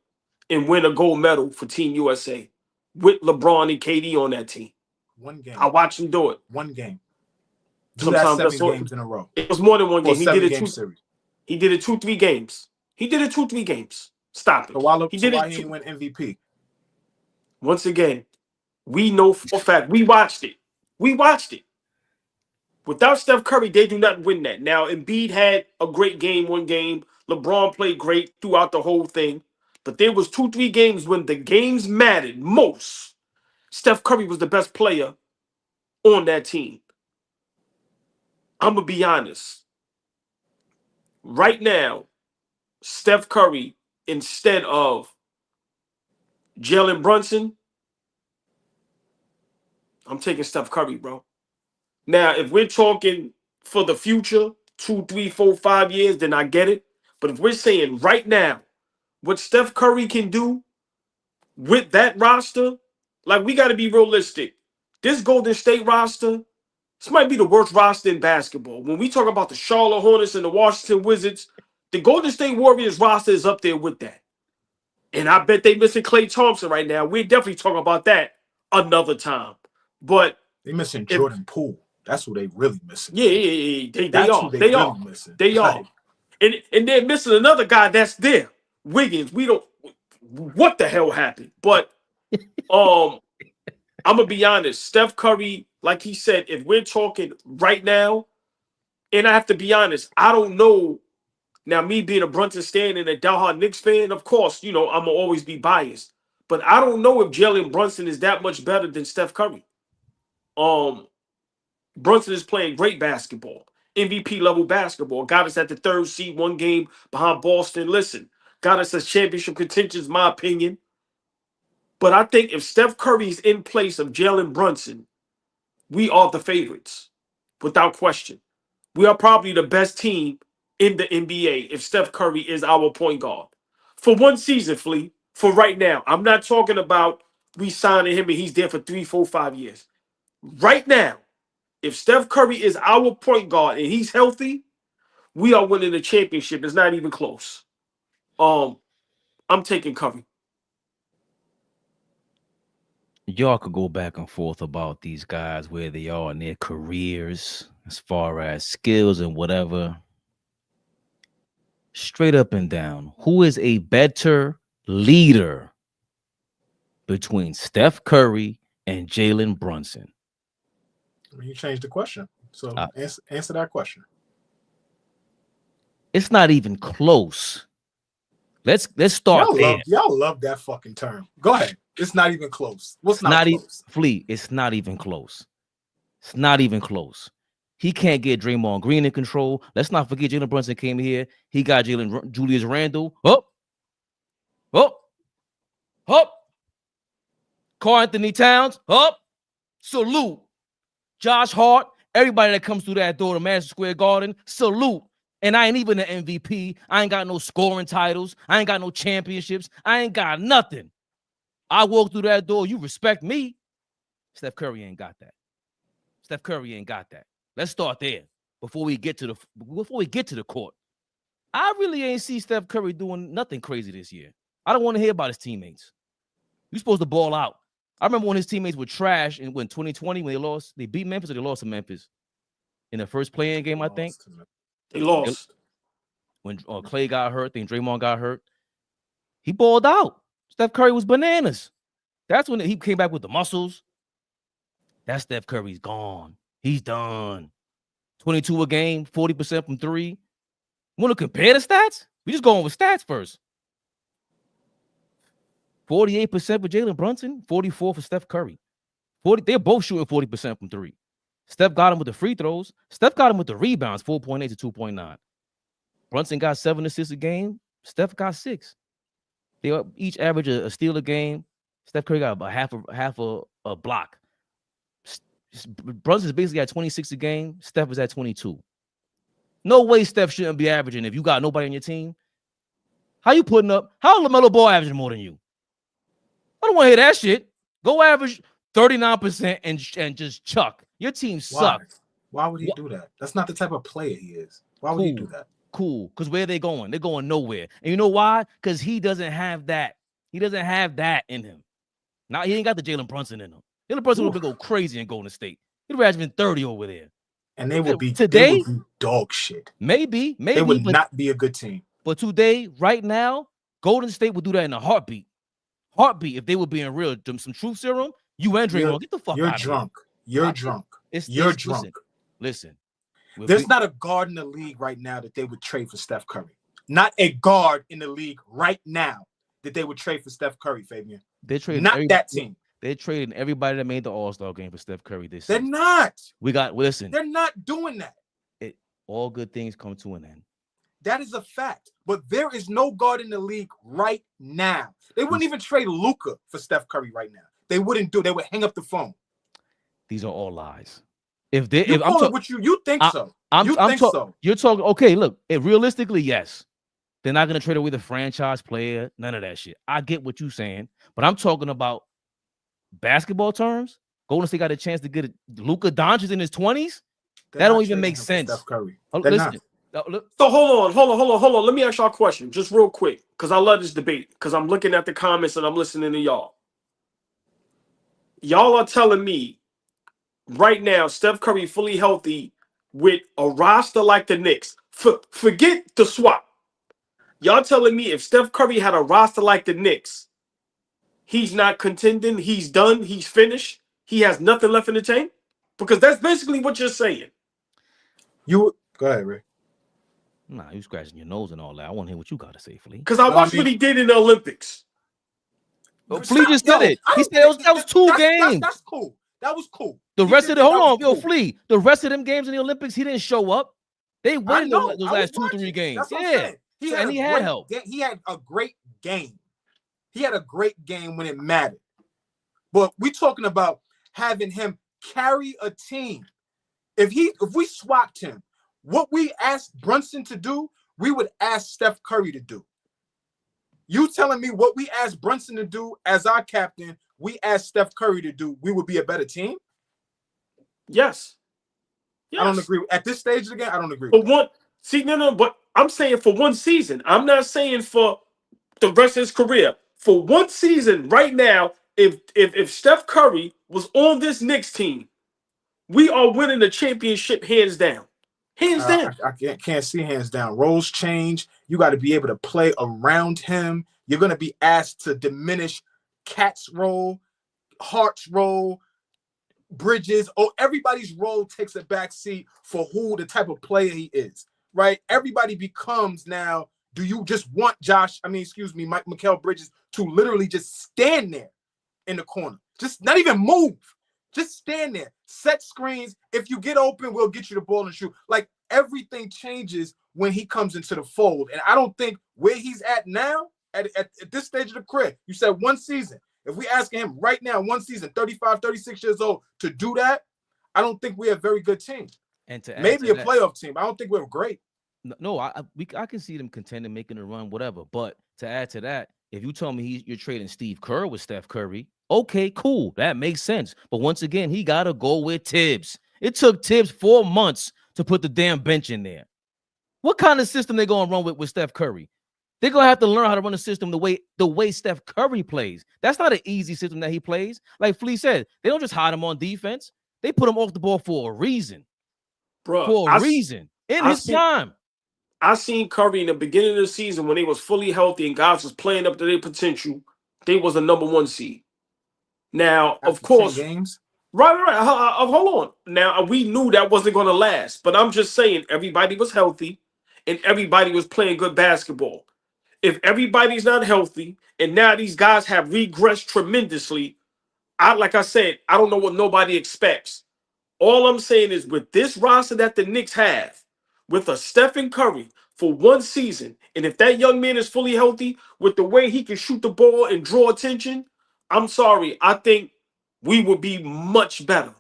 and win a gold medal for Team USA with LeBron and KD on that team. One game. I watch him do it. One game. Sometimes that's 7 games in a row. It was more than one game. He did it 2 series. He did it 2-3 games. He did it 2-3 games. Stop it. So why he didn't win MVP? Once again, we know for a fact. We watched it. Without Steph Curry, they do not win that. Now, Embiid had a great game, one game. LeBron played great throughout the whole thing. But there was 2-3 games when the games mattered most. Steph Curry was the best player on that team. I'm going to be honest. Right now, Steph Curry, instead of Jalen Brunson, I'm taking Steph Curry, bro. Now, if we're talking for the future, 2, 3, 4, 5 years, then I get it. But if we're saying right now, what Steph Curry can do with that roster, like we got to be realistic. This Golden State roster, this might be the worst roster in basketball. When we talk about the Charlotte Hornets and the Washington Wizards, the Golden State Warriors roster is up there with that. And I bet they missing Klay Thompson right now. We're definitely talking about that another time. But they missing Jordan Poole. That's who they really missing. Yeah. They are. Missing. They are. And they're missing another guy that's there. Wiggins. What the hell happened? But I'm gonna be honest. Steph Curry, like he said, if we're talking right now, and I have to be honest, I don't know. Now, me being a Brunson stan and a diehard Knicks fan, of course, I'm gonna always be biased. But I don't know if Jalen Brunson is that much better than Steph Curry. Brunson is playing great basketball, MVP level basketball. Got us at the 3rd seed, 1 game behind Boston. Listen, got us as championship contention, my opinion. But I think if Steph Curry's in place of Jalen Brunson, we are the favorites, without question. We are probably the best team in the NBA if Steph Curry is our point guard. For one season, Flea, for right now. I'm not talking about we signing him and he's there for 3, 4, 5 years. Right now, if Steph Curry is our point guard and he's healthy, we are winning the championship. It's not even close. I'm taking Curry. Y'all could go back and forth about these guys, where they are in their careers, as far as skills and whatever. Straight up and down, who is a better leader between Steph Curry and Jalen Brunson? You changed the question. So answer that question. It's not even close. Let's start there. Y'all love that fucking term. Go ahead. It's not even close. What's not close? Flea, it's not even close. It's not even close. He can't get Draymond Green in control. Let's not forget Jalen Brunson came here. He got Julius Randle. Up. Karl Anthony Towns. Up. Salute. Josh Hart. Everybody that comes through that door to Madison Square Garden. Salute. And I ain't even an MVP. I ain't got no scoring titles. I ain't got no championships. I ain't got nothing. I walk through that door. You respect me. Steph Curry ain't got that. Let's start there before we get to the court. I really ain't see Steph Curry doing nothing crazy this year. I don't want to hear about his teammates. You're supposed to ball out. I remember when his teammates were trash in 2020 when they beat Memphis or they lost to Memphis. in the first play-in game, I think. They lost. When Clay got hurt, then Draymond got hurt. He balled out. Steph Curry was bananas. That's when he came back with the muscles. That Steph Curry's gone. He's done. 22 a game, 40% from three. Want to compare the stats? We just going with stats first. 48% for Jalen Brunson, 44 for Steph Curry. They're both shooting 40% from three. Steph got him with the free throws. Steph got him with the rebounds, 4.8 to 2.9. Brunson got 7 assists a game. Steph got 6. They each average a steal a game. Steph Curry got about half a block. Brunson's basically at 26 a game. Steph is at 22. No way Steph shouldn't be averaging if you got nobody on your team. How you putting up? How LaMelo Ball averaging more than you? I don't want to hear that shit. Go average 39% and just chuck. Your team sucks. Why would he do that? That's not the type of player he is. Why would he do that? Cool. Because where are they going? They're going nowhere. And you know why? Because he doesn't have that. He doesn't have that in him. Now he ain't got the Jalen Brunson in him. Jalen Brunson would go crazy in Golden State. He'd have been 30 over there. And they would be today. They would be dog shit. Maybe they would not be a good team. But today, right now, Golden State would do that in a heartbeat. Heartbeat. If they were being real, some truth serum. You and Draymond, get the fuck out. You're drunk. You're drunk. You're drunk. Listen. There's not a guard in the league right now that they would trade for Steph Curry. Not a guard in the league right now that they would trade for Steph Curry, Fabian. They traded not that team. They're trading everybody that made the All-Star game for Steph Curry this season. They're not. Listen. They're not doing that. All good things come to an end. That is a fact. But there is no guard in the league right now. They wouldn't even trade Luka for Steph Curry right now. They wouldn't do. They would hang up the phone. These are all lies. You think so. You think so. You're talking. Okay, look. Realistically, yes. They're not going to trade away the franchise player. None of that shit. I get what you're saying, but I'm talking about basketball terms. Golden State got a chance to get Luka Doncic in his 20s. That don't even make sense. Steph Curry. Listen. So hold on. Let me ask y'all a question, just real quick, because I love this debate. Because I'm looking at the comments and I'm listening to y'all. Y'all are telling me right now, Steph Curry fully healthy with a roster like the Knicks. Forget the swap. Y'all telling me if Steph Curry had a roster like the Knicks, he's not contending, he's done, he's finished, he has nothing left in the tank? Because that's basically what you're saying. Go ahead, Ray. Nah, you scratching your nose and all that. I want to hear what you got to say, Flea. Because I watched what he did in the Olympics. Flea just did it. He said that was 2 games. That's cool. That was cool. The rest of the Flea. The rest of them games in the Olympics, he didn't show up. They won those last 2-3 games. Yeah. He had help. He had a great game. He had a great game when it mattered. But we're talking about having him carry a team. If we swapped him, what we asked Brunson to do, we would ask Steph Curry to do. You telling me what we asked Brunson to do as our captain, we asked Steph Curry to do, we would be a better team? Yes. I don't agree. At this stage of the game, I don't agree. But I'm saying for one season. I'm not saying for the rest of his career. For one season right now, if Steph Curry was on this Knicks team, we are winning the championship hands down. Hands down. I can't see hands down. Roles change. You got to be able to play around him. You're going to be asked to diminish Cat's role, Hart's role, Bridges. Everybody's role takes a back seat for the type of player he is, right? Everybody becomes now, do you just want Mikal Bridges to literally just stand there in the corner? Just not even move. Just stand there, set screens. If you get open, we'll get you the ball and shoot. Like, everything changes when he comes into the fold. And I don't think where he's at now, at this stage of the career, you said one season. If we asking him right now, one season, 35, 36 years old, to do that, I don't think we're a very good team. And maybe a playoff team. I don't think we're great. No, I can see them contending, making a run, whatever. But to add to that, if you tell me you're trading Steve Kerr with Steph Curry, okay, cool. That makes sense. But once again, he got to go with Tibbs. It took Tibbs 4 months to put the damn bench in there. What kind of system they going to run with Steph Curry? They're going to have to learn how to run a system the way Steph Curry plays. That's not an easy system that he plays. Like Flea said, they don't just hide him on defense. They put him off the ball for a reason. Bro, for a reason in his prime. I seen Curry in the beginning of the season when they was fully healthy and guys was playing up to their potential. They was a number 1 seed. Now, of course, 10 games. Right. Hold on. Now, we knew that wasn't going to last, but I'm just saying everybody was healthy and everybody was playing good basketball. If everybody's not healthy and now these guys have regressed tremendously, like I said, I don't know what nobody expects. All I'm saying is with this roster that the Knicks have, with a Stephen Curry for 1 season, and if that young man is fully healthy with the way he can shoot the ball and draw attention, I'm sorry, I think we would be much better.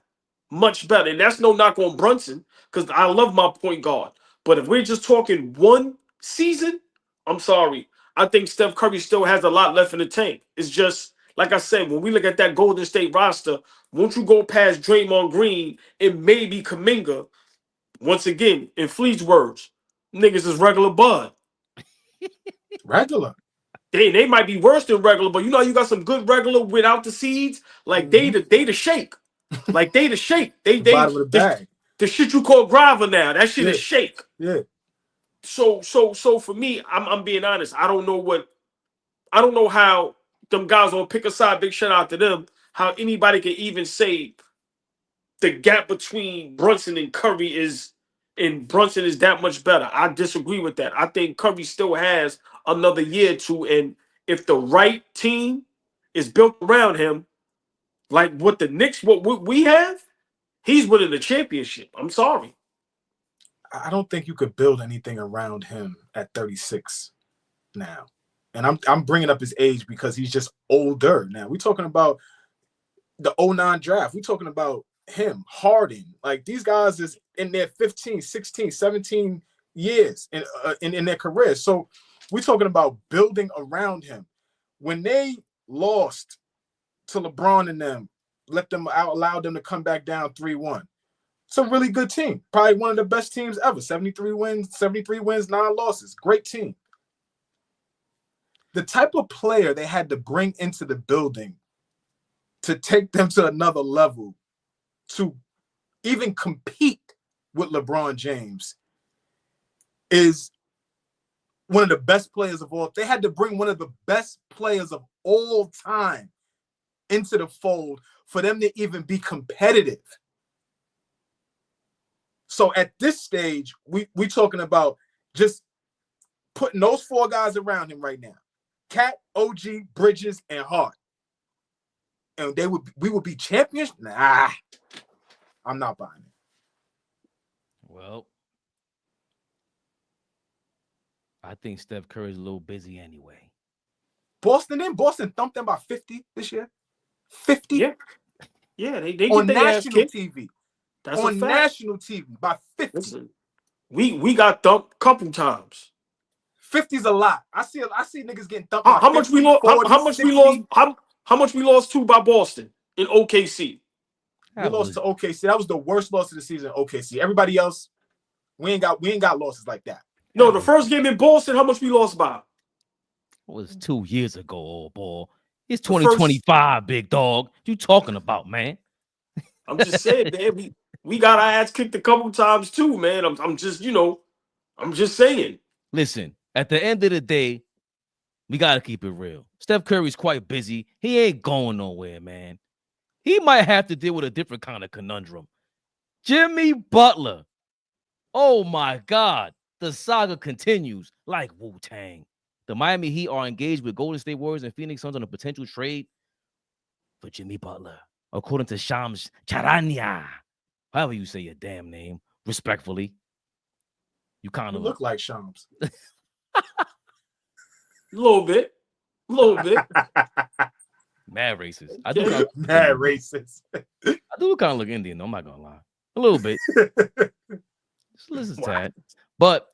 Much better. And that's no knock on Brunson, because I love my point guard. But if we're just talking 1 season, I'm sorry. I think Steph Curry still has a lot left in the tank. It's just, like I said, when we look at that Golden State roster, once you go past Draymond Green and maybe Kuminga, once again, in Fleet's words, niggas is regular bud. Regular. They might be worse than regular, but you know you got some good regular without the seeds. Like they the shake. Like they the shake. They bottom of the bag. The shit you call gravel now. That shit is shake. Yeah. So for me, I'm being honest. I don't know how them guys gonna pick a side. Big shout out to them. How anybody can even say the gap between Brunson and Curry is that much better. I disagree with that. I think Curry still has another year or two, and if the right team is built around him, like what the Knicks, what we have, he's winning the championship. I'm sorry. I don't think you could build anything around him at 36 now. And I'm bringing up his age because he's just older now. We're talking about the 09 draft. We're talking about him, Harden. Like these guys is in their 15, 16, 17 years in their career. So we're talking about building around him. When they lost to LeBron and them, allowed them to come back down 3-1. It's a really good team. Probably one of the best teams ever. 73 wins, 9 losses. Great team. The type of player they had to bring into the building to take them to another level, to even compete with LeBron James, is one of the best players of all. They had to bring one of the best players of all time into the fold for them to even be competitive. So at this stage, we talking about just putting those 4 guys around him right now. Cat, OG, Bridges, and Hart. And we would be champions? Nah. I'm not buying it. Well, I think Steph Curry's a little busy anyway. Boston thumped them by 50 this year. 50? Yeah, they get on their national ass kicked. TV. That's on a fact. national TV by 50. Listen, we got thumped a couple times. 50's a lot. I see niggas getting thumped. How much we lost? How much we lost to by Boston in OKC? We lost to OKC. That was the worst loss of the season in OKC. Everybody else, we ain't got losses like that. No, the first game in Boston, how much we lost by? It was 2 years ago, old boy. It's 2025, big dog. You talking about, man? I'm just saying, man. We got our ass kicked a couple times too, man. I'm just saying. Listen, at the end of the day, we got to keep it real. Steph Curry's quite busy. He ain't going nowhere, man. He might have to deal with a different kind of conundrum. Jimmy Butler. Oh, my God. The saga continues like Wu-Tang. The Miami Heat are engaged with Golden State Warriors and Phoenix Suns on a potential trade for Jimmy Butler, according to Shams Charania. However you say your damn name, respectfully. You kind of look like Shams. A little bit. Mad racist. Mad racist. I do kind of look Indian, though. I'm not going to lie. A little bit. Just listen to that. But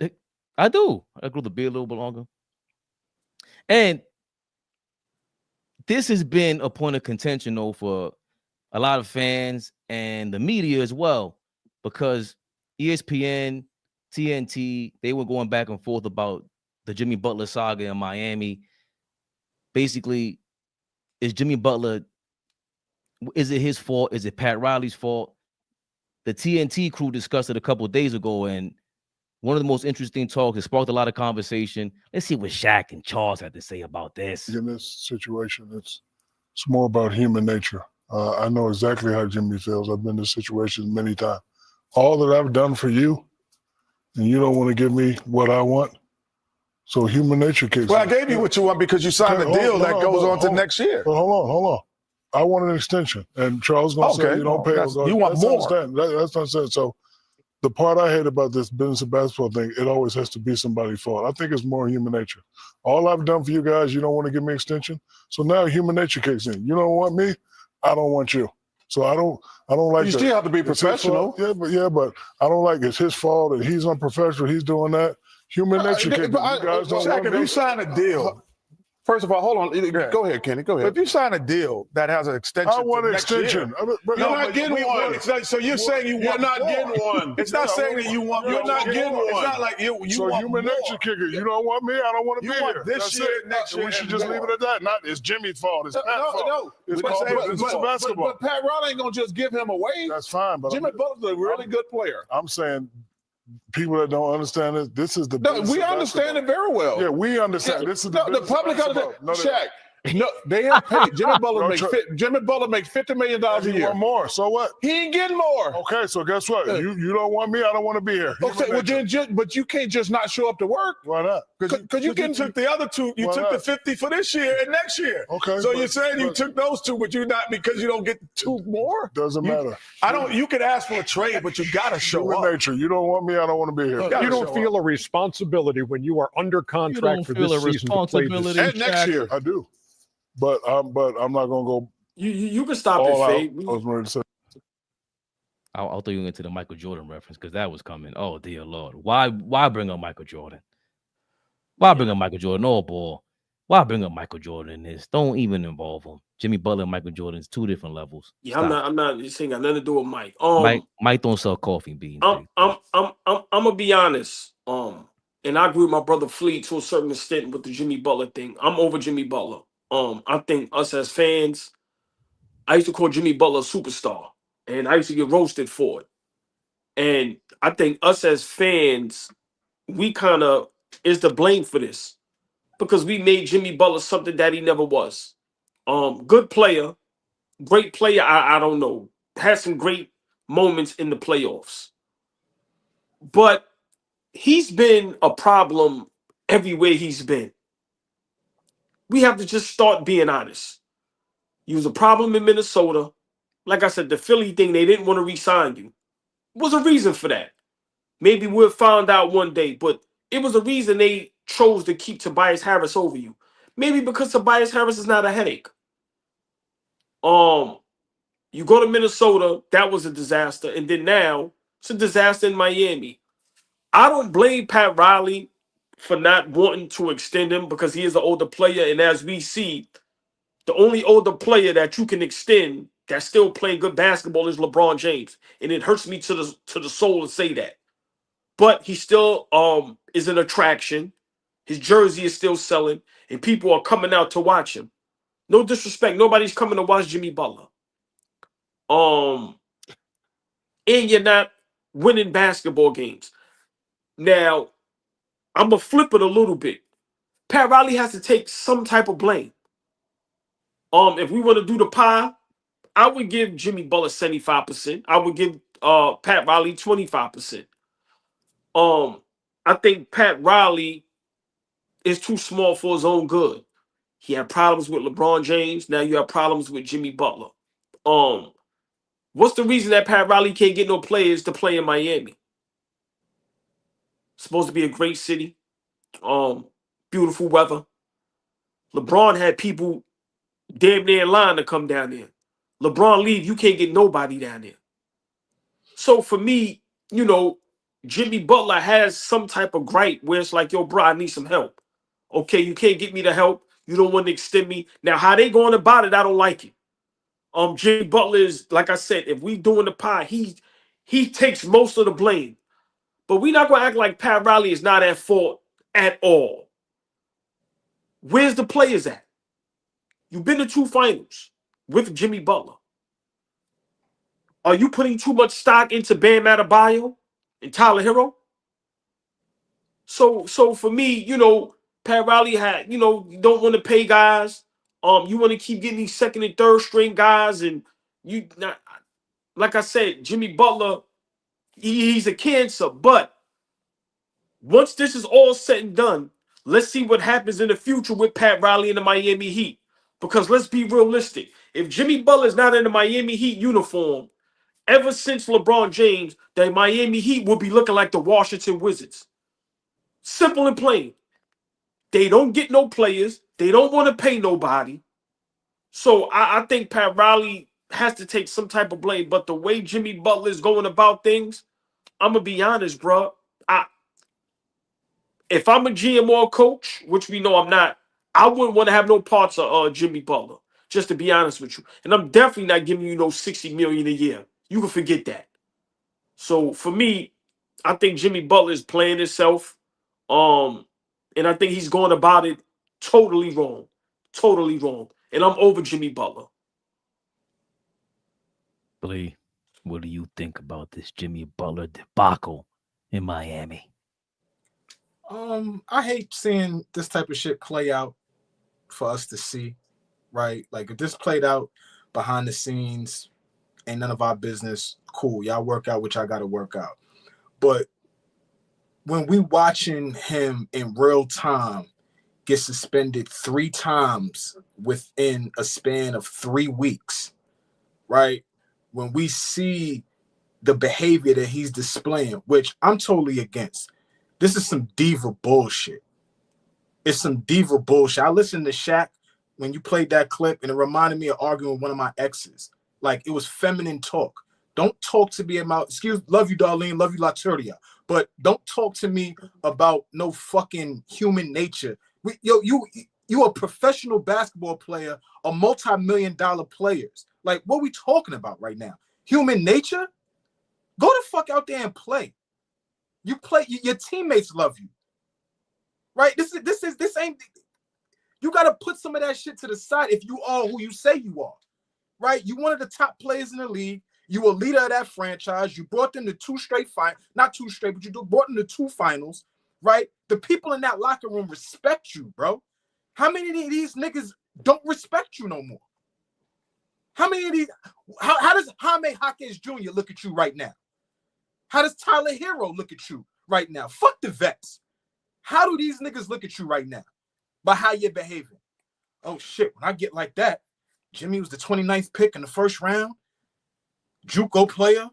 I do. I grew the beard a little bit longer. And this has been a point of contention, though, for a lot of fans and the media as well, because ESPN, TNT, they were going back and forth about the Jimmy Butler saga in Miami. Basically, is Jimmy Butler, is it his fault? Is it Pat Riley's fault? the TNT crew discussed it a couple of days ago, and one of the most interesting talks. It sparked a lot of conversation. Let's see what Shaq and Charles had to say about this. In this situation, it's more about human nature. I know exactly how Jimmy feels. I've been in this situation many times. All that I've done for you, and you don't want to give me what I want. So human nature kicks in. Well, I gave you what you want because you signed a deal that goes on to next year. But hold on. I want an extension, and Charles gonna say you don't pay. You want more. That's not saying. So the part I hate about this business of basketball thing, it always has to be somebody's fault. I think it's more human nature. All I've done for you guys, you don't want to give me extension. So now human nature kicks in. You don't want me, I don't want you. So I don't like. You still have to be professional. Yeah, but I don't like it's his fault and he's unprofessional. He's doing that. Human nature kicks in. You guys don't want if me. you sign a deal. First of all, hold on. Go ahead, Kenny. Go ahead. But if you sign a deal that has an extension, I want an next extension. Year, you're not getting one. So you're saying you're not getting one. It's not saying that you want. You're not getting one. It's not like you so want human more. nature kicker. You don't want me. I don't want to be here. This year, next year. We should just leave it at that. Not it's Jimmy's fault. It's Pat's fault. No. It's basketball. But Pat Riley ain't gonna just give him away. That's fine. But Jimmy Butler's a really good player. I'm saying. People that don't understand this, this is the. No, we understand it very well. Yeah, we understand. This is the public understands. Shaq. No, they have paid. Jimmy Butler makes $50 million a year. Want more? So what? He ain't getting more. Okay, so guess what? You don't want me. I don't want to be here. Okay, well but you can't just not show up to work. Why not? Because you took the other two. You took the 50 for this year and next year. Okay. So you're saying you took those two, but you're not because you don't get two more. Doesn't matter. You could ask for a trade, but you gotta show up. Nature. You don't want me. I don't want to be here. You don't feel a responsibility when you are under contract for this season to play this and next year. I do. But I'm not gonna go. You can stop it, Fade. I was ready to say. I'll throw you into the Michael Jordan reference because that was coming. Oh dear Lord, why bring up Michael Jordan? Why bring up Michael Jordan? No ball. Why bring up Michael Jordan in this? Don't even involve him. Jimmy Butler and Michael Jordan's two different levels. Yeah, Stop. I'm not. This ain't got nothing to do with Mike. Mike don't sell coffee beans. I'm gonna be honest. And I agree with my brother Fleet to a certain extent with the Jimmy Butler thing. I'm over Jimmy Butler. I think us as fans, I used to call Jimmy Butler a superstar, and I used to get roasted for it. And I think us as fans, we kind of is to blame for this because we made Jimmy Butler something that he never was. Good player, great player. I don't know. Had some great moments in the playoffs, but he's been a problem everywhere he's been. We have to just start being honest. You was a problem in Minnesota. Like I said, the Philly thing, they didn't want to re-sign you. Was a reason for that. Maybe we'll find out one day, but it was a reason they chose to keep Tobias Harris over you. Maybe because Tobias Harris is not a headache. You go to Minnesota, that was a disaster. And then now, it's a disaster in Miami. I don't blame Pat Riley for not wanting to extend him because he is an older player. And as we see, the only older player that you can extend that's still playing good basketball is LeBron James. And it hurts me to the soul to say that. But he still is an attraction. His jersey is still selling. And people are coming out to watch him. No disrespect. Nobody's coming to watch Jimmy Butler. And you're not winning basketball games. Now, I'm going to flip it a little bit. Pat Riley has to take some type of blame. If we want to do the pie, I would give Jimmy Butler 75%. I would give Pat Riley 25%. I think Pat Riley is too small for his own good. He had problems with LeBron James. Now you have problems with Jimmy Butler. What's the reason that Pat Riley can't get no players to play in Miami? Supposed to be a great city. Beautiful weather. LeBron had people damn near in line to come down there. LeBron leave, you can't get nobody down there. So for me, Jimmy Butler has some type of gripe where it's like, yo, bro, I need some help. Okay, you can't get me the help. You don't want to extend me. Now, how they going about it, I don't like it. Jimmy Butler is, like I said, if we doing the pie, he takes most of the blame. But we're not going to act like Pat Riley is not at fault at all. Where's the players at? You've been to 2 finals with Jimmy Butler. Are you putting too much stock into Bam Adebayo and Tyler Hero? So for me, you know, Pat Riley had, you know, you don't want to pay guys. You want to keep getting these second and third string guys, and you not, like I said, Jimmy Butler, he's a cancer. But once this is all said and done, let's see what happens in the future with Pat Riley and the Miami Heat. Because let's be realistic. If Jimmy Butler's not in the Miami Heat uniform, ever since LeBron James, the Miami Heat will be looking like the Washington Wizards. Simple and plain. They don't get no players. They don't want to pay nobody. So I think Pat Riley has to take some type of blame. But the way Jimmy Butler is going about things, I'm going to be honest, bro. If I'm a GM or coach, which we know I'm not, I wouldn't want to have no parts of Jimmy Butler, just to be honest with you. And I'm definitely not giving you no $60 million a year. You can forget that. So for me, I think Jimmy Butler is playing himself. And I think he's going about it totally wrong. Totally wrong. And I'm over Jimmy Butler. Lee, what do you think about this Jimmy Butler debacle in Miami? I hate seeing this type of shit play out for us to see, right? Like if this played out behind the scenes, ain't none of our business. Cool, y'all work out what y'all got to work out. But when we watching him in real time get suspended 3 times within a span of 3 weeks, right? When we see the behavior that he's displaying, which I'm totally against. This is some diva bullshit. It's some diva bullshit. I listened to Shaq when you played that clip, and it reminded me of arguing with one of my exes. Like, it was feminine talk. Don't talk to me about, love you, Darlene, love you, Laturia, but don't talk to me about no fucking human nature. You a professional basketball player, a multi-million-dollar players. Like, what are we talking about right now? Human nature? Go the fuck out there and play. You play, your teammates love you, right? This ain't. You got to put some of that shit to the side if you are who you say you are, right? You one of the top players in the league. You a leader of that franchise. You brought them to 2 straight not 2 straight, but you brought them to 2 finals, right? The people in that locker room respect you, bro. How many of these niggas don't respect you no more? How many of these? How does Jaime Jaquez Jr. look at you right now? How does Tyler Hero look at you right now? Fuck the vets. How do these niggas look at you right now? By how you're behaving. Oh, shit. When I get like that, Jimmy was the 29th pick in the first round. JUCO player.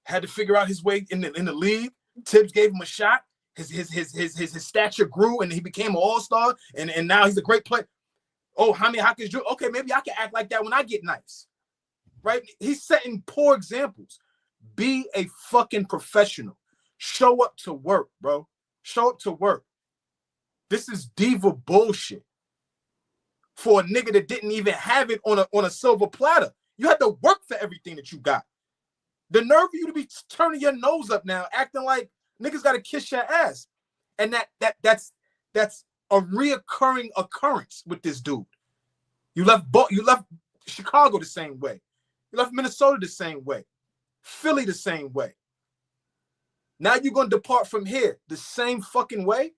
Had to figure out his way in the league. Tibbs gave him a shot. His stature grew, and he became an all-star, and now he's a great player. Oh, Jaime Jaquez Jr. Okay, maybe I can act like that when I get nice. Right? He's setting poor examples. Be a fucking professional. Show up to work, bro. Show up to work. This is diva bullshit for a nigga that didn't even have it on a silver platter. You had to work for everything that you got. The nerve of you to be turning your nose up now, acting like niggas got to kiss your ass. And that's a reoccurring occurrence with this dude. You left Chicago the same way. You left Minnesota the same way. Philly the same way. Now you're going to depart from here the same fucking way?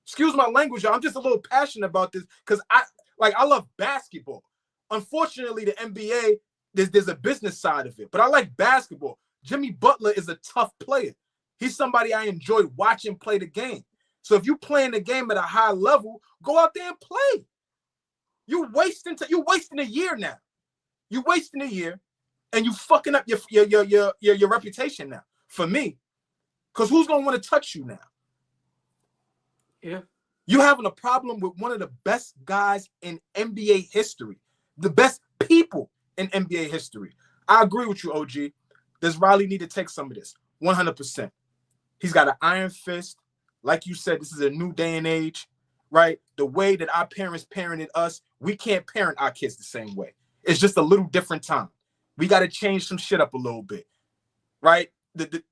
Excuse my language, y'all. I'm just a little passionate about this because I love basketball. Unfortunately, the NBA, there's a business side of it, but I like basketball. Jimmy Butler is a tough player. He's somebody I enjoy watching play the game. So if you're playing the game at a high level, go out there and play. You're wasting a year now. You're wasting a year. And you fucking up your reputation now. For me, because who's gonna want to touch you now? Yeah, you having a problem with one of the best guys in NBA history, the best people in NBA history. I agree with you, OG. Does Riley need to take some of this? 100%. He's got an iron fist. Like you said, this is a new day and age, right? The way that our parents parented us, we can't parent our kids the same way. It's just a little different time. We got to change some shit up a little bit, right?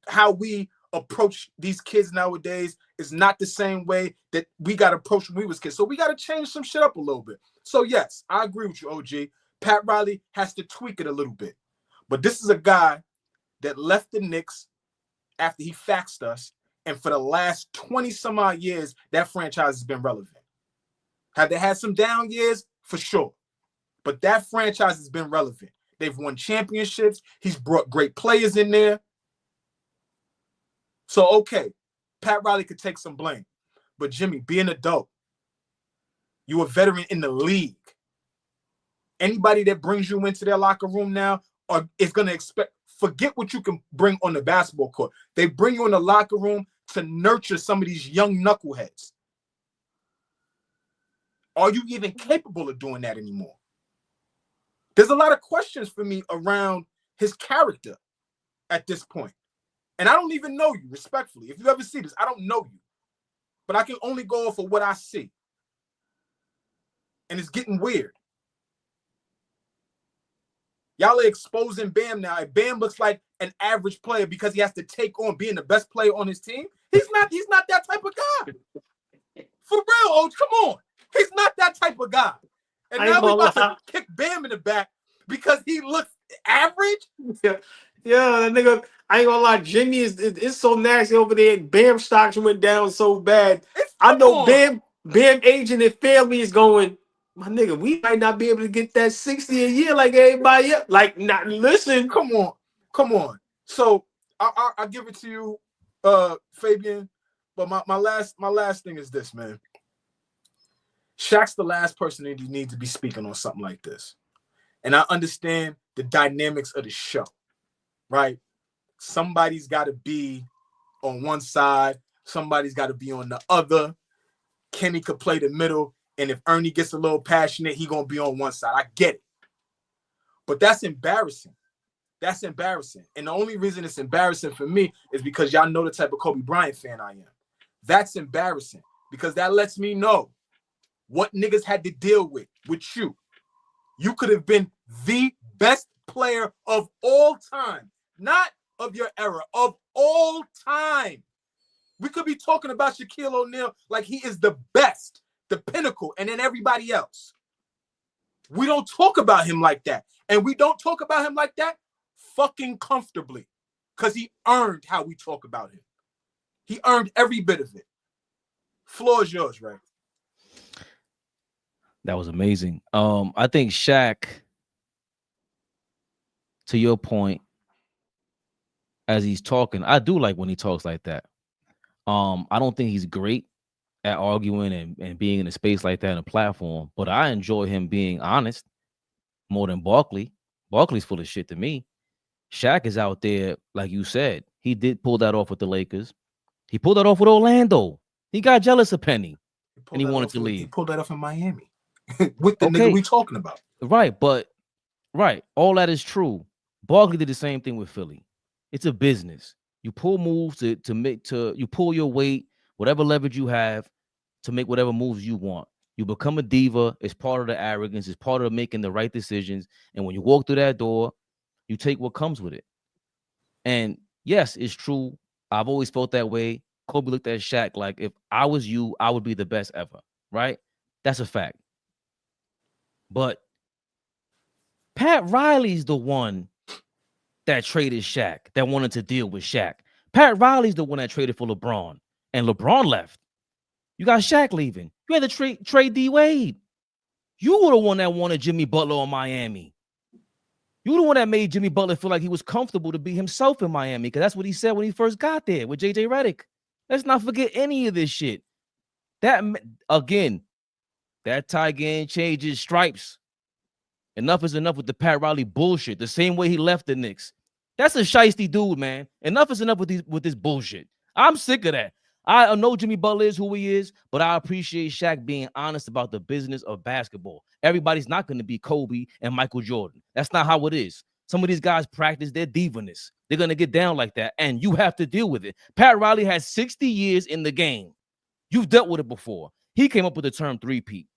How we approach these kids nowadays is not the same way that we got approached when we was kids. So we got to change some shit up a little bit. So yes, I agree with you, OG. Pat Riley has to tweak it a little bit. But this is a guy that left the Knicks after he faxed us, and for the last 20 some odd years, that franchise has been relevant. Have they had some down years? For sure. But that franchise has been relevant. They've won championships. He's brought great players in there. So, okay, Pat Riley could take some blame. But Jimmy, be an adult. You're a veteran in the league. Anybody that brings you into their locker room now is going to forget what you can bring on the basketball court. They bring you in the locker room to nurture some of these young knuckleheads. Are you even capable of doing that anymore? There's a lot of questions for me around his character at this point. And I don't even know you, respectfully. If you ever see this, I don't know you. But I can only go off of what I see. And it's getting weird. Y'all are exposing Bam now. If Bam looks like an average player because he has to take on being the best player on his team, he's not that type of guy. For real, oh, come on. He's not that type of guy. And now we're about to kick Bam in the back because he looks average? Yeah, that nigga, I ain't gonna lie, Jimmy is so nasty over there. Bam stocks went down so bad. I know Bam agent and family is going, my nigga, we might not be able to get that 60 a year like everybody else. Like, not listen. Come on. So I'll give it to you, Fabian. But my last thing is this, man. Shaq's the last person that you need to be speaking on something like this. And I understand the dynamics of the show, right? Somebody's got to be on one side. Somebody's got to be on the other. Kenny could play the middle. And if Ernie gets a little passionate, he going to be on one side. I get it. But that's embarrassing. That's embarrassing. And the only reason it's embarrassing for me is because y'all know the type of Kobe Bryant fan I am. That's embarrassing because that lets me know what niggas had to deal with you. You could have been the best player of all time, not of your era, of all time. We could be talking about Shaquille O'Neal like he is the best, the pinnacle, and then everybody else. We don't talk about him like that. And we don't talk about him like that fucking comfortably because he earned how we talk about him. He earned every bit of it. Floor is yours, right? That was amazing. I think Shaq, to your point, as he's talking, I do like when he talks like that. I don't think he's great at arguing and being in a space like that in a platform, but I enjoy him being honest more than Barkley. Barkley's full of shit to me. Shaq is out there, like you said. He did pull that off with the Lakers. He pulled that off with Orlando. He got jealous of Penny, and he wanted to leave. He pulled that off in Miami with the nigga we talking about. Right, but all that is true. Barkley did the same thing with Philly. It's a business. You pull moves you pull your weight, whatever leverage you have to make whatever moves you want. You become a diva. It's part of the arrogance. It's part of making the right decisions. And when you walk through that door, you take what comes with it. And yes, it's true. I've always felt that way. Kobe looked at Shaq like, if I was you, I would be the best ever, right? That's a fact. But Pat Riley's the one that traded Shaq, that wanted to deal with Shaq. Pat Riley's the one that traded for LeBron, and LeBron left. You got Shaq leaving. You had to trade D-Wade. You were the one that wanted Jimmy Butler on Miami. You were the one that made Jimmy Butler feel like he was comfortable to be himself in Miami, because that's what he said when he first got there with J.J. Redick. Let's not forget any of this shit. That, again, that tie game changes stripes. Enough is enough with the Pat Riley bullshit. The same way he left the Knicks. That's a shiesty dude, man. Enough is enough with this bullshit. I'm sick of that. I know Jimmy Butler is who he is, but I appreciate Shaq being honest about the business of basketball. Everybody's not going to be Kobe and Michael Jordan. That's not how it is. Some of these guys practice their divaness. They're going to get down like that, and you have to deal with it. Pat Riley has 60 years in the game. You've dealt with it before. He came up with the term three-peat.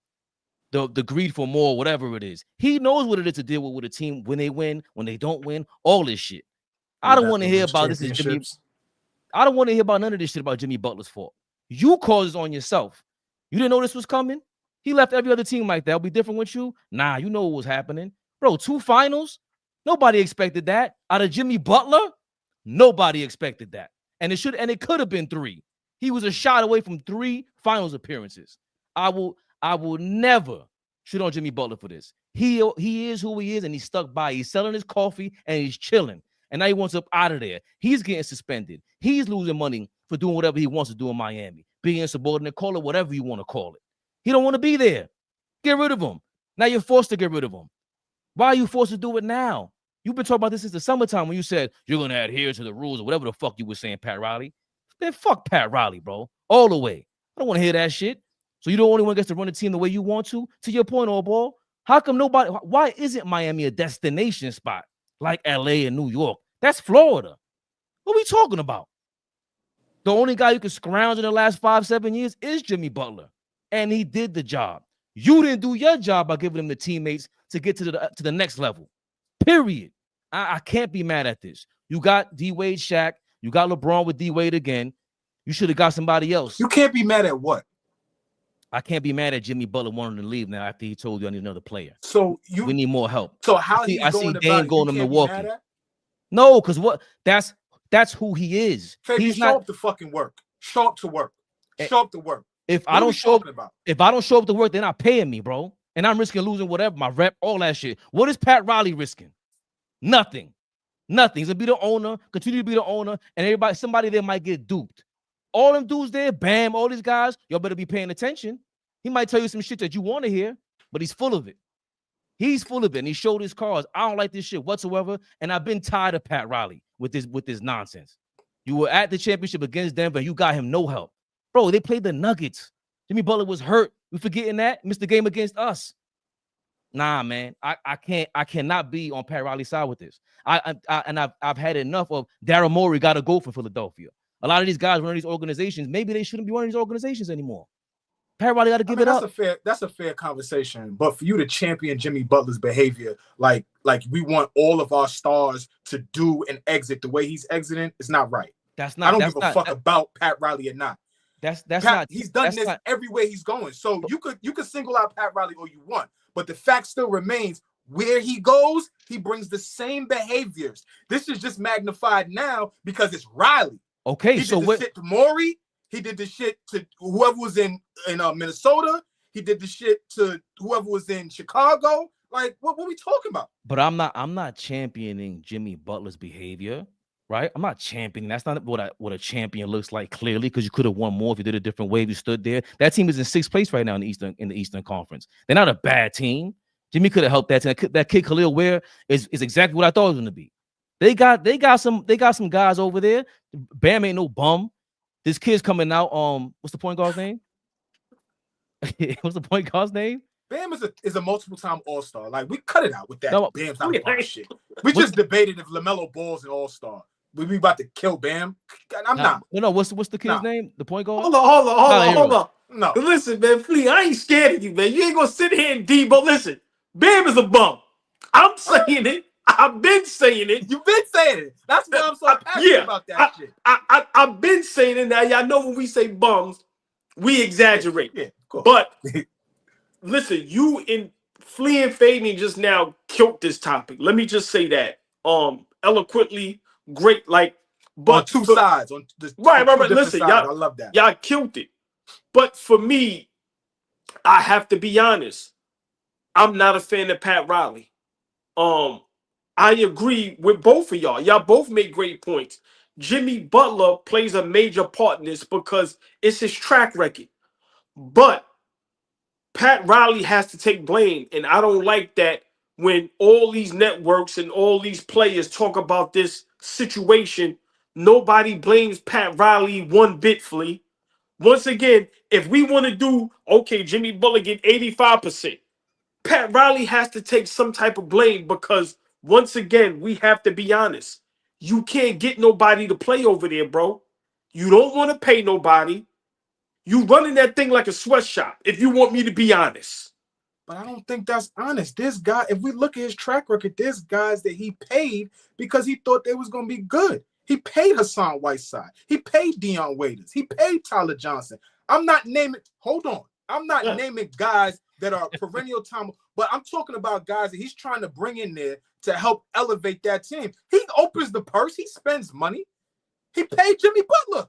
The greed for more, whatever it is. He knows what it is to deal with a team when they win, when they don't win, all this shit. I don't want to hear about this. I don't want to hear about none of this shit about Jimmy Butler's fault. You caused it on yourself. You didn't know this was coming? He left every other team like that. It'll be different with you? Nah, you know what was happening. Bro, 2 finals? Nobody expected that. Out of Jimmy Butler, nobody expected that. And it could have been 3. He was a shot away from 3 finals appearances. I will never shit on Jimmy Butler for this. He is who he is, and he's stuck by. He's selling his coffee and he's chilling. And now he wants up out of there. He's getting suspended. He's losing money for doing whatever he wants to do in Miami. Being insubordinate, call it whatever you want to call it. He don't want to be there. Get rid of him. Now you're forced to get rid of him. Why are you forced to do it now? You've been talking about this since the summertime when you said you're going to adhere to the rules or whatever the fuck you were saying, Pat Riley. Then fuck Pat Riley, bro. All the way. I don't want to hear that shit. So you're the only one gets to run the team the way you want to? To your point, AllBall, how come why isn't Miami a destination spot like LA and New York? That's Florida. What are we talking about? The only guy you can scrounge in the last 5-7 years is Jimmy Butler. And he did the job. You didn't do your job by giving him the teammates to get to the next level. Period. I can't be mad at this. You got D-Wade, Shaq. You got LeBron with D-Wade again. You should have got somebody else. You can't be mad at what? I can't be mad at Jimmy Butler wanting to leave now after he told you I need another player. So we need more help. So how I see Dame going to Milwaukee. No, because that's who he is. Fabian, He's show up to fucking work. Show up to work. Show up to work. If I don't show up to work, they're not paying me, bro. And I'm risking losing whatever, my rep, all that shit. What is Pat Riley risking? Nothing. Nothing. He's gonna be the owner, continue to be the owner, and somebody there might get duped. All them dudes there, Bam, all these guys, y'all better be paying attention. He might tell you some shit that you want to hear, but he's full of it. He's full of it, and he showed his cards. I don't like this shit whatsoever, and I've been tired of Pat Riley with this nonsense. You were at the championship against Denver, and you got him no help. Bro, they played the Nuggets. Jimmy Butler was hurt. We forgetting that? Missed the game against us. Nah, man. I cannot be on Pat Riley's side with this. I've had enough of Daryl Morey got to go for Philadelphia. A lot of these guys running these organizations, maybe they shouldn't be running these organizations anymore. Pat Riley got to give it up. That's a fair conversation. But for you to champion Jimmy Butler's behavior, like we want all of our stars to do and exit the way he's exiting, it's not right. I don't give a fuck about Pat Riley or not. He's done this everywhere he's going. So you could single out Pat Riley all you want, but the fact still remains: where he goes, he brings the same behaviors. This is just magnified now because it's Riley. Okay, he did the shit to Morey. He did the shit to whoever was in Minnesota. He did the shit to whoever was in Chicago. Like, what are we talking about? But I'm not championing Jimmy Butler's behavior. Right, I'm not championing. That's not what a champion looks like. Clearly, because you could have won more if you did a different way. If you stood there. That team is in 6th place right now in the Eastern Conference. They're not a bad team. Jimmy could have helped that team. That kid Khalil Ware is exactly what I thought it was going to be. They got some guys over there. Bam ain't no bum. This kid's coming out. What's the point guard's name? What's the point guard's name? Bam is a multiple-time All-Star. Like, we cut it out with that. No, Bam's not a bum shit. We just debated if LaMelo Ball's an All-Star. We about to kill Bam. I'm not. No. What's the kid's name? The point guard? Hold on. No. Listen, man, please, I ain't scared of you, man. You ain't gonna sit here and Debo. Listen, Bam is a bum. I'm saying it. I've been saying it. You've been saying it. That's why I'm so passionate about that shit. I've been saying it. Now, y'all know when we say bums, we exaggerate. Yeah, of course. But listen, you and Flea and Fabian just now killed this topic. Let me just say that. Eloquently, great, like, but on two sides. On the right. Listen, sides. y'all, I love that. Y'all killed it. But for me, I have to be honest. I'm not a fan of Pat Riley. I agree with both of y'all. Y'all both make great points. Jimmy Butler plays a major part in this because it's his track record. But Pat Riley has to take blame. And I don't like that when all these networks and all these players talk about this situation, nobody blames Pat Riley one bit, Flea. Once again, if we want to do, okay, Jimmy Butler get 85%, Pat Riley has to take some type of blame because, once again, we have to be honest. You can't get nobody to play over there, bro. You don't want to pay nobody. You running that thing like a sweatshop, if you want me to be honest. But I don't think that's honest. This guy, if we look at his track record, there's guys that he paid because he thought they was going to be good. He paid Hassan Whiteside. He paid Dion Waiters. He paid Tyler Johnson. I'm not naming, hold on. I'm not naming guys that are perennial time. But I'm talking about guys that he's trying to bring in there to help elevate that team. He opens the purse. He spends money. He paid Jimmy Butler.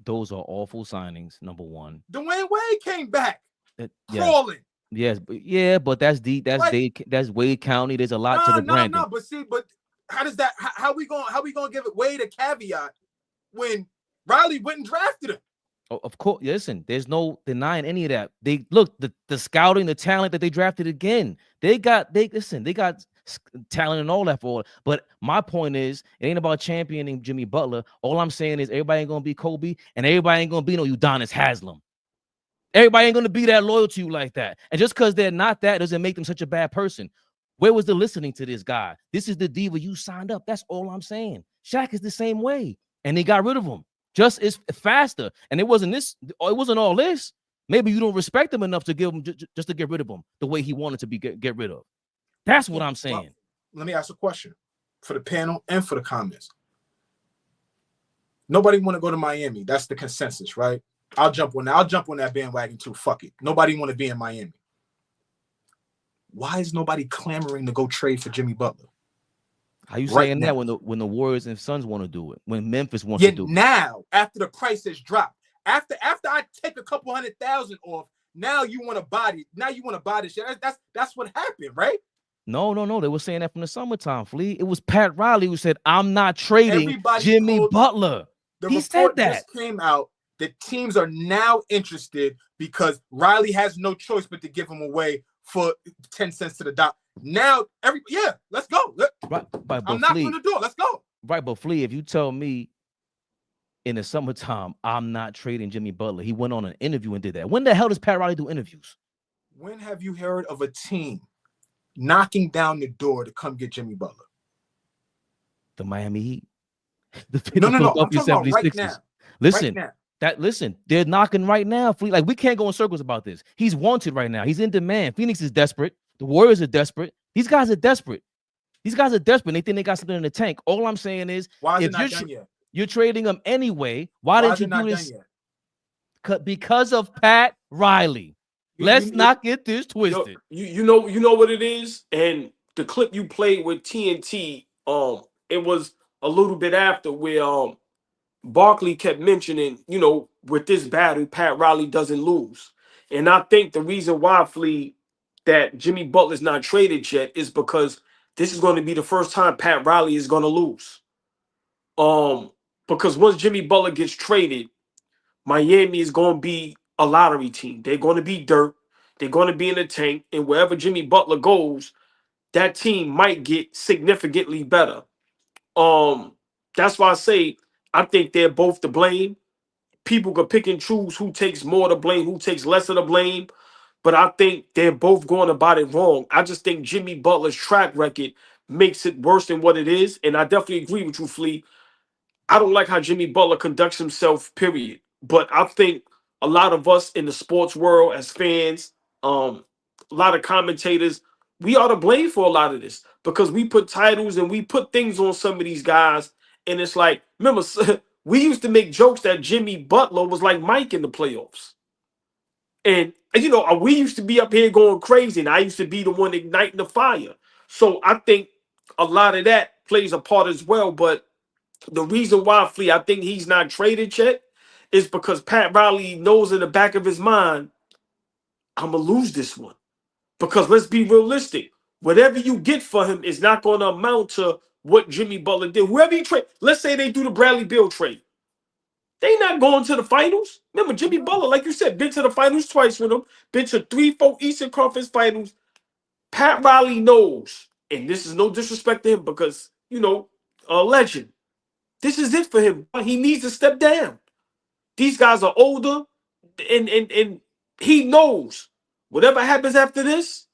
Those are awful signings. Number one, Dwayne Wade came back crawling. Yes, but that's that's Wade County. There's a lot to the branding. No, but how does that? How we gonna give it Wade a caveat when Riley went and drafted him? Oh, of course, listen. There's no denying any of that. They look the scouting, the talent that they drafted again. They got talent and all that for it. But my point is, it ain't about championing Jimmy Butler. All I'm saying is everybody ain't gonna be Kobe, and everybody ain't gonna be no Udonis Haslem. Everybody ain't gonna be that loyal to you like that. And just because they're not that doesn't make them such a bad person. Where was the listening to this guy? This is the diva you signed up. That's all I'm saying. Shaq is the same way, and they got rid of him. Just as faster, and it wasn't all this. Maybe you don't respect him enough to give him just to get rid of him the way he wanted to be get rid of. That's what I'm saying. Well, let me ask a question for the panel and for the comments. Nobody want to go to Miami. That's the consensus, right? I'll jump on that bandwagon too. Fuck it. Nobody want to be in Miami. Why is nobody clamoring to go trade for Jimmy Butler? How you saying that when the Warriors and Suns want to do it? When Memphis wants to do it? Now, after the price has dropped, after I take a couple $100,000 off, now you want to buy it. Now you want to buy this shit. That's what happened, right? No. They were saying that from the summertime, Flea. It was Pat Riley who said, "I'm not trading Jimmy Butler." He said that. Just came out that teams are now interested because Riley has no choice but to give him away for 10 cents to the dot. Now, let's go. I'm knocking on the door. Let's go. Right, but Flea, if you tell me in the summertime I'm not trading Jimmy Butler, he went on an interview and did that. When the hell does Pat Riley do interviews? When have you heard of a team knocking down the door to come get Jimmy Butler? The Miami Heat. No. I'm talking about right now. Listen, they're knocking right now. Flea, like, we can't go in circles about this. He's wanted right now. He's in demand. Phoenix is desperate. The Warriors are desperate. These guys are desperate. They think they got something in the tank. All I'm saying is, why is it not done yet? You're trading them anyway. Why didn't you do this? Because of Pat Riley. Let's not get this twisted. You know what it is, and the clip you played with TNT, it was a little bit after where Barkley kept mentioning, with this battle, Pat Riley doesn't lose, and I think the reason why, Flea, that Jimmy Butler's not traded yet is because this is going to be the first time Pat Riley is going to lose. Because once Jimmy Butler gets traded, Miami is going to be a lottery team. They're going to be dirt. They're going to be in the tank. And wherever Jimmy Butler goes, that team might get significantly better. That's why I say I think they're both to blame. People could pick and choose who takes more to blame, who takes less of the blame. But I think they're both going about it wrong. I just think Jimmy Butler's track record makes it worse than what it is. And I definitely agree with you, Flea. I don't like how Jimmy Butler conducts himself, period. But I think a lot of us in the sports world as fans, a lot of commentators, we are to blame for a lot of this because we put titles and we put things on some of these guys. And it's like, remember, we used to make jokes that Jimmy Butler was like Mike in the playoffs. And we used to be up here going crazy, and I used to be the one igniting the fire. So I think a lot of that plays a part as well. But the reason why, Flea, I think he's not traded yet is because Pat Riley knows in the back of his mind, I'm going to lose this one. Because let's be realistic. Whatever you get for him is not going to amount to what Jimmy Butler did. Whoever you trade, let's say they do the Bradley Beal trade. They not going to the finals. Remember, Jimmy Butler, like you said, been to the finals twice with them, been to 3-4 Eastern Conference finals. Pat Riley knows, and this is no disrespect to him because, a legend. This is it for him. He needs to step down. These guys are older, and he knows whatever happens after this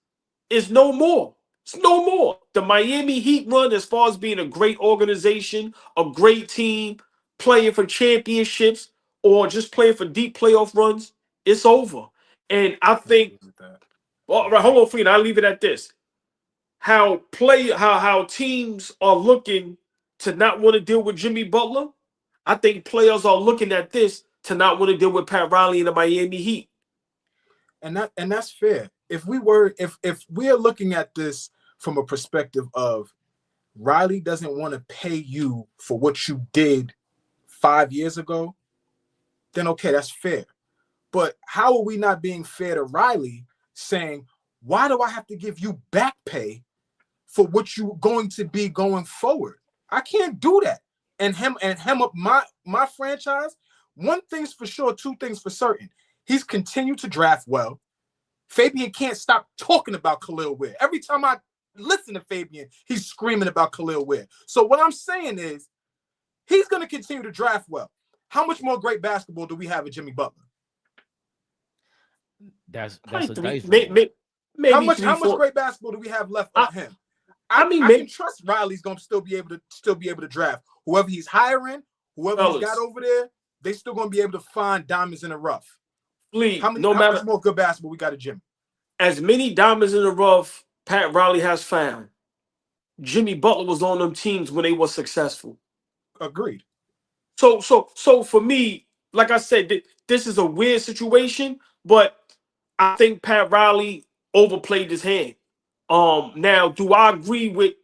is no more. It's no more. The Miami Heat run, as far as being a great organization, a great team, playing for championships or just playing for deep playoff runs, it's over. And I think, hold on, Flea, I'll leave it at this. How teams are looking to not want to deal with Jimmy Butler, I think players are looking at this to not want to deal with Pat Riley and the Miami Heat. And that's fair. If we are looking at this from a perspective of Riley doesn't want to pay you for what you did 5 years ago, then okay, that's fair. But how are we not being fair to Riley, saying, why do I have to give you back pay for what you're going to be going forward? I can't do that. And hem up my franchise. One thing's for sure, two things for certain. He's continued to draft well. Fabian can't stop talking about Khalil Ware. Every time I listen to Fabian, he's screaming about Khalil Ware. So what I'm saying is, he's going to continue to draft well. How much more great basketball do we have with Jimmy Butler? That's a nice maybe how much great basketball do we have left of him? I can trust Riley's going to still be able to draft whoever he's hiring, whoever he's got over there. They still going to be able to find diamonds in the rough. How much more good basketball we got at Jimmy? As many diamonds in the rough Pat Riley has found, Jimmy Butler was on them teams when they were successful. Agreed. So for me, like I said, this is a weird situation, but I think Pat Riley overplayed his hand. Now, do I agree with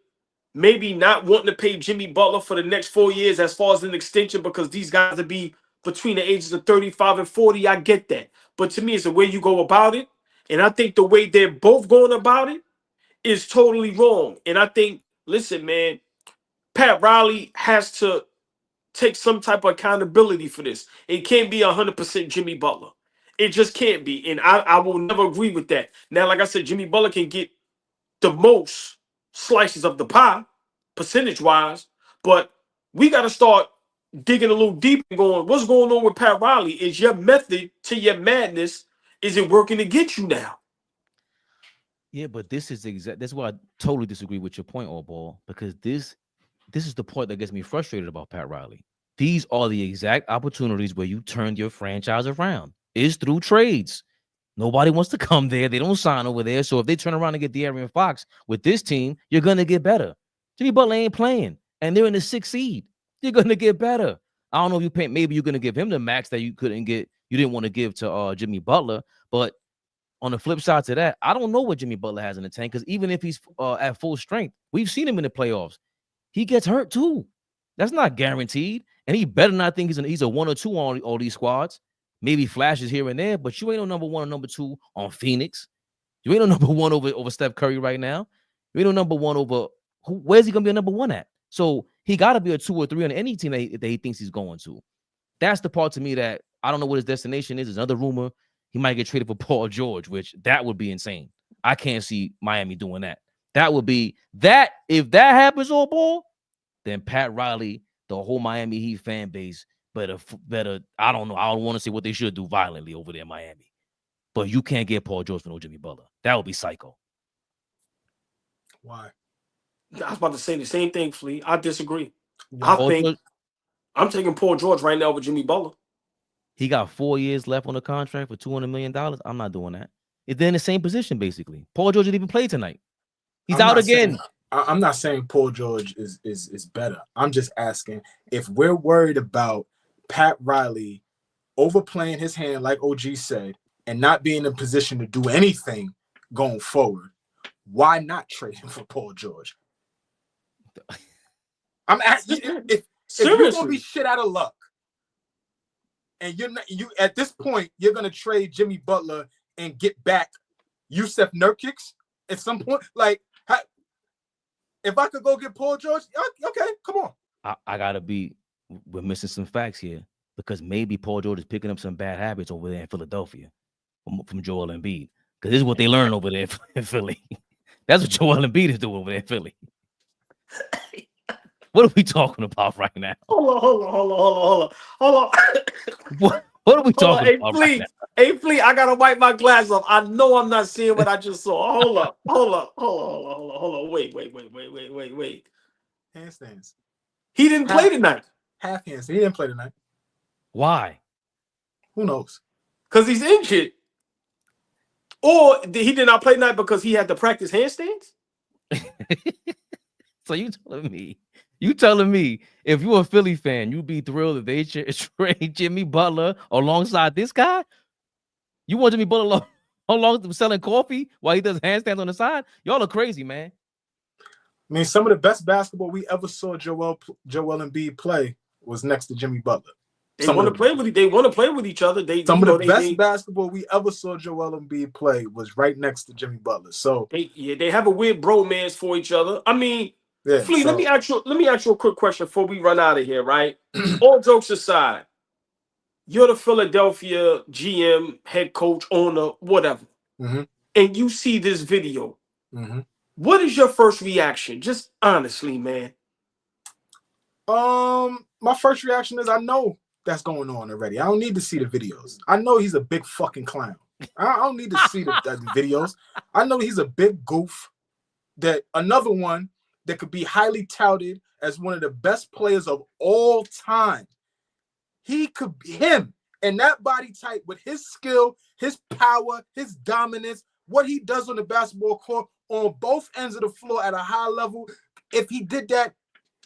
maybe not wanting to pay Jimmy Butler for the next 4 years as far as an extension because these guys will be between the ages of 35 and 40? I get that. But to me, it's the way you go about it. And I think the way they're both going about it is totally wrong. And I think, listen, man, Pat Riley has to take some type of accountability for this. It can't be 100% Jimmy Butler. It just can't be. And I will never agree with that. Now, like I said, Jimmy Butler can get the most slices of the pie, percentage-wise, but we got to start digging a little deeper and going, what's going on with Pat Riley? Is your method to your madness, is it working to get you now? Yeah, but this is that's why I totally disagree with your point, AllBall, because this is the point that gets me frustrated about Pat Riley. These are the exact opportunities where you turn your franchise around. Is through trades. Nobody wants to come there. They don't sign over there. So if they turn around and get De'Aaron Fox with this team, you're going to get better. Jimmy Butler ain't playing, and they're in the 6th seed. You're going to get better. I don't know if you pay. Maybe you're going to give him the max that you didn't want to give to Jimmy Butler. But on the flip side to that, I don't know what Jimmy Butler has in the tank, because even if he's at full strength, we've seen him in the playoffs. He gets hurt too. That's not guaranteed. And he better not think he's a 1 or 2 on all these squads. Maybe flashes here and there, but you ain't no number 1 or number 2 on Phoenix. You ain't no number 1 over Steph Curry right now. You ain't no number 1 over where's he gonna be a number 1 at? So he got to be a 2 or 3 on any team that he thinks he's going to. That's the part to me that I don't know what his destination is. There's another rumor he might get traded for Paul George, which that would be insane. I can't see Miami doing that. That would be that. If that happens, AllBall, then Pat Riley, the whole Miami Heat fan base, better. I don't know. I don't want to say what they should do violently over there in Miami, but you can't get Paul George for no Jimmy Butler. That would be psycho. Why? I was about to say the same thing, Flea. I disagree. I'm taking Paul George right now over Jimmy Butler. He got 4 years left on the contract for $200 million. I'm not doing that. They're in the same position, basically. Paul George didn't even play tonight. He's out again. I'm not saying Paul George is better. I'm just asking if we're worried about Pat Riley overplaying his hand, like OG said, and not being in a position to do anything going forward, why not trade him for Paul George? I'm asking if you're gonna be shit out of luck, and you at this point you're gonna trade Jimmy Butler and get back Yusuf Nurkic at some point. Like, if I could go get Paul George, okay, come on. We're missing some facts here, because maybe Paul George is picking up some bad habits over there in Philadelphia from Joel Embiid, because this is what they learn over there in Philly. That's what Joel Embiid is doing over there in Philly. What are we talking about right now? Hold on. What are we talking about right now? Hey, Flea, I gotta wipe my glass off. I know I'm not seeing what I just saw. Hold up. Wait. Handstands. He didn't play tonight. Half hands. He didn't play tonight. Why? Who knows? Because he's injured. Or he did not play tonight because he had to practice handstands? So you telling me if you're a Philly fan, you'd be thrilled if they trade Jimmy Butler alongside this guy? You want Jimmy Butler How long selling coffee while he does handstands on the side? Y'all are crazy, man. I mean, some of the best basketball we ever saw Joel Embiid play was next to Jimmy Butler. They want to play with. They want to play with each other. Some of the best basketball we ever saw Joel Embiid play was right next to Jimmy Butler. So they have a weird bromance for each other. I mean, yeah, Flea, let me ask you a quick question before we run out of here. Right? All jokes aside, you're the Philadelphia GM, head coach, owner, whatever, and you see this video. What is your first reaction? Just honestly, man. My first reaction is I know that's going on already. I don't need to see the videos. I know he's a big fucking clown. I don't need to see the videos. I know he's a big goof. That another one that could be highly touted as one of the best players of all time. He could be him and that body type with his skill, his power, his dominance, what he does on the basketball court on both ends of the floor at a high level. If he did that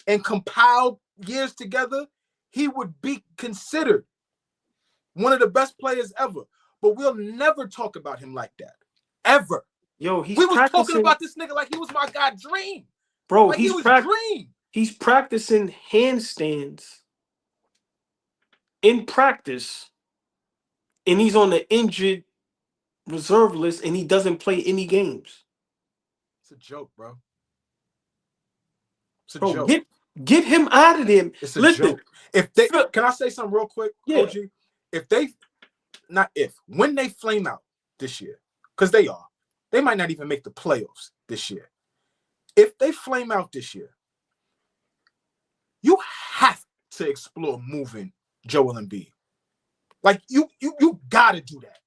and compiled years together, he would be considered one of the best players ever. But we'll never talk about him like that. Ever. Yo, we was talking about this nigga like he was my guy Dream. Bro, like he was Dream. He's practicing handstands in practice, and he's on the injured reserve list, and he doesn't play any games. It's a joke, bro. It's a bro, joke. Get him out of there. It's a joke. If they can I say something real quick, yeah. OG? When they flame out this year, because they might not even make the playoffs this year. If they flame out this year, you have to explore moving Joel Embiid. Like you gotta do that.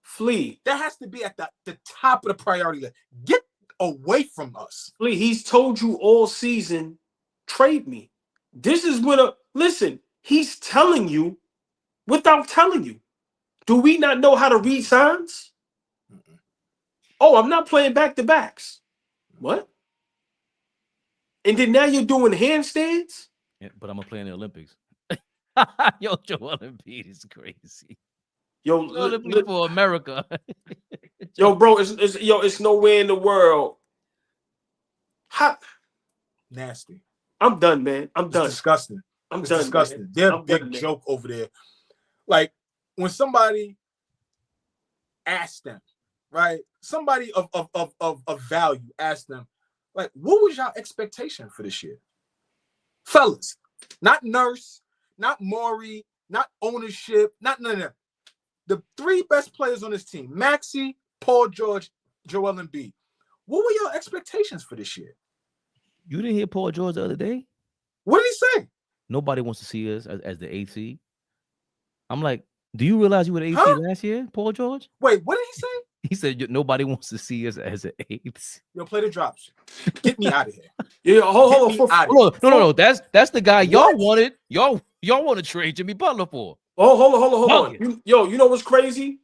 Flea. That has to be at the top of the priority list. Get away from us. Flea, he's told you all season, trade me. This is when listen, he's telling you without telling you. Do we not know how to read signs? Oh, I'm not playing back-to-backs. What? And then now you're doing handstands? Yeah, but I'm gonna play in the Olympics. Yo, Joel Embiid is crazy. Yo, for America. Yo, bro, it's nowhere in the world. Hot. Nasty. I'm done, man. I'm done. It's disgusting. It's done, disgusting. Man. They're a big joke over there. Like when somebody asks them, right? Somebody of value asked them, like, what was your expectation for this year? Fellas, not Nurse, not Maury, not ownership, not none of them. The three best players on this team, Maxey, Paul George, Joel Embiid. What were your expectations for this year? You didn't hear Paul George the other day? What did he say? Nobody wants to see us as the 8th seed. I'm like, do you realize you were the 8th seed last year, Paul George? Wait, what did he say? He said nobody wants to see us as an 8th. Yo, play the drops. Get me out of here. Yeah, hold on. No. That's the guy y'all wanted. Y'all want to trade Jimmy Butler for. Oh, hold on. You know what's crazy?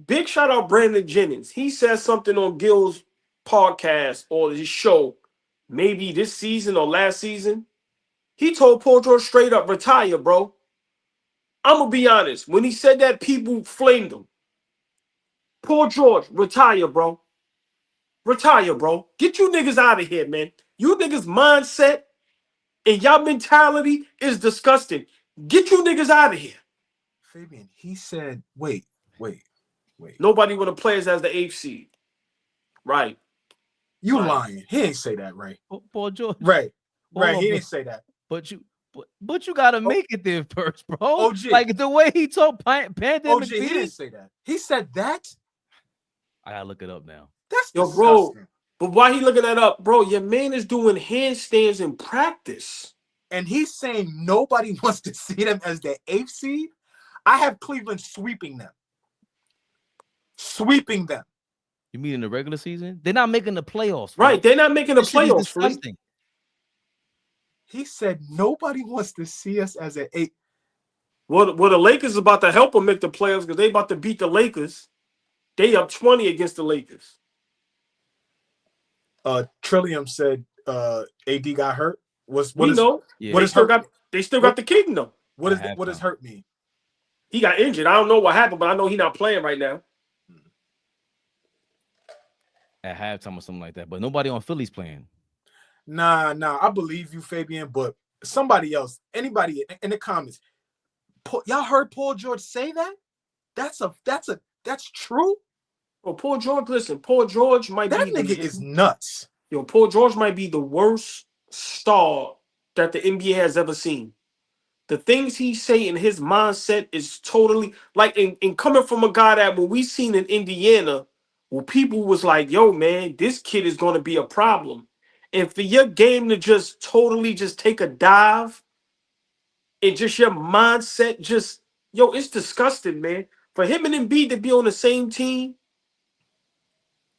Big shout out Brandon Jennings. He said something on Gil's podcast or his show, maybe this season or last season. He told Paul George straight up, retire, bro. I'm gonna be honest. When he said that, people flamed him. Paul George, retire, bro. Retire, bro. Get you niggas out of here, man. You niggas mindset and y'all mentality is disgusting. Get you niggas out of here. Fabian, he said, wait. Nobody want to play us as the 8th seed. Right. You lying. He ain't say that, right? Paul George. Right. He didn't say that. But you gotta make it there first, bro. OG. Like the way he told pandemic. OG, he didn't say that. He said that. I gotta look it up now. That's disgusting. Bro. But why he looking that up, bro? Your man is doing handstands in practice, and he's saying nobody wants to see them as the 8th seed. I have Cleveland sweeping them. You mean in the regular season? They're not making the playoffs, right? They're not making the playoffs. He said nobody wants to see us as an 8. Well, the Lakers about to help them make the playoffs because they about to beat the Lakers. They up 20 against the Lakers. Trillium said AD got hurt. They still got the king though. What does hurt mean? He got injured. I don't know what happened, but I know he's not playing right now. at halftime or something like that. But nobody on Philly's playing. Nah, I believe you, Fabian, but somebody else, anybody in the comments, y'all heard Paul George say that? That's true? Well, Paul George, listen, Paul George might that be nigga is nuts. Yo, Paul George might be the worst star that the NBA has ever seen. The things he say in his mindset is totally like in coming from a guy that when we seen in Indiana, where people was like, yo, man, this kid is going to be a problem. And for your game to just totally just take a dive and just your mindset just, yo, it's disgusting, man. For him and Embiid to be on the same team,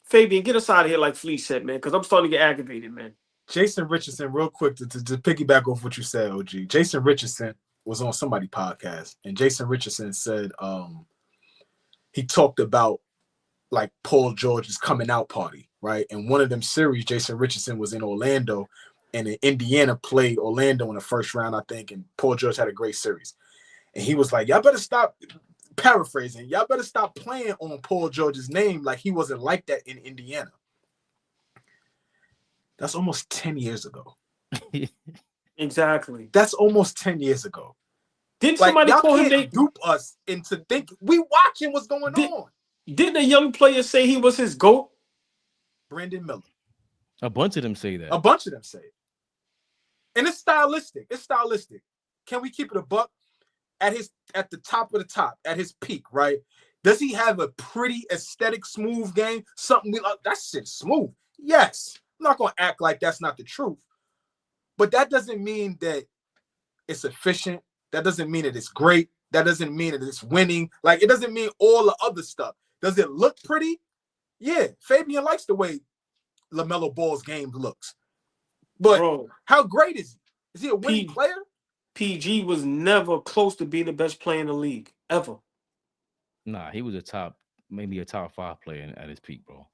Fabian, get us out of here like Flea said, man, because I'm starting to get aggravated, man. Jason Richardson, real quick, to piggyback off what you said, OG. Jason Richardson was on somebody podcast, and Jason Richardson said he talked about like Paul George's coming out party, right? And one of them series, Jason Richardson was in Orlando, and Indiana played Orlando in the first round, I think, and Paul George had a great series. And he was like, y'all better stop, paraphrasing, y'all better stop playing on Paul George's name like he wasn't like that in Indiana. That's almost 10 years ago. Exactly. That's almost 10 years ago. Did somebody call him? They dupe us into thinking we watching what's going on. Didn't a young player say he was his GOAT? Brandon Miller. A bunch of them say that. A bunch of them say it. And it's stylistic. It's stylistic. Can we keep it a buck? At the top of the top, at his peak, right? Does he have a pretty aesthetic, smooth game? Something we like, that shit's smooth. Yes. I'm not gonna act like that's not the truth. But that doesn't mean that it's efficient. That doesn't mean that it's great. That doesn't mean that it's winning. Like, it doesn't mean all the other stuff. Does it look pretty? Yeah. Fabian likes the way LaMelo Ball's game looks. But bro, how great is he? Is he a winning player? PG was never close to being the best player in the league, ever. Nah, he was maybe a top 5 player at his peak, bro.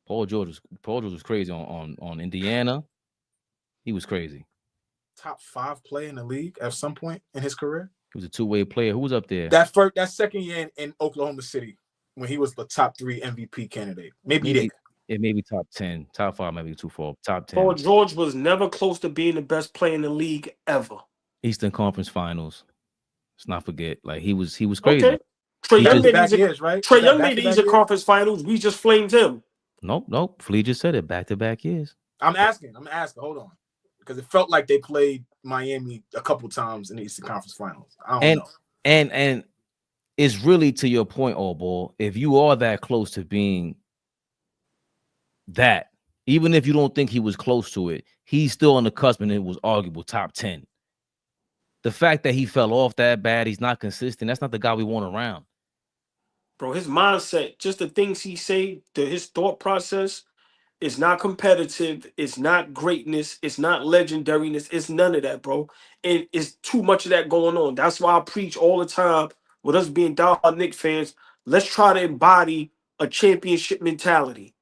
Paul George was crazy on Indiana. He was crazy. Top 5 player in the league at some point in his career. He was a two-way player. Who was up there? That second year in Oklahoma City when he was the top 3 MVP candidate. Maybe it may be top 10. Top 5 maybe too far. Top 10. Paul George was never close to being the best player in the league ever. Eastern Conference Finals. Let's not forget. Like he was crazy. Okay. Trae Young made the Eastern Conference Finals. We just flamed him. Nope. Flea just said it. Back-to-back years. I'm asking. Hold on. Because it felt like they played Miami a couple times in the Eastern Conference Finals. I don't know. And it's really to your point, AllBall. If you are that close to being that, even if you don't think he was close to it, he's still on the cusp and it was arguable top 10. The fact that he fell off that bad, he's not consistent, that's not the guy we want around. Bro, his mindset, just the things he say, his thought process is not competitive. It's not greatness. It's not legendariness. It's none of that, bro. And it's too much of that going on. That's why I preach all the time with us being diehard Knicks fans. Let's try to embody a championship mentality,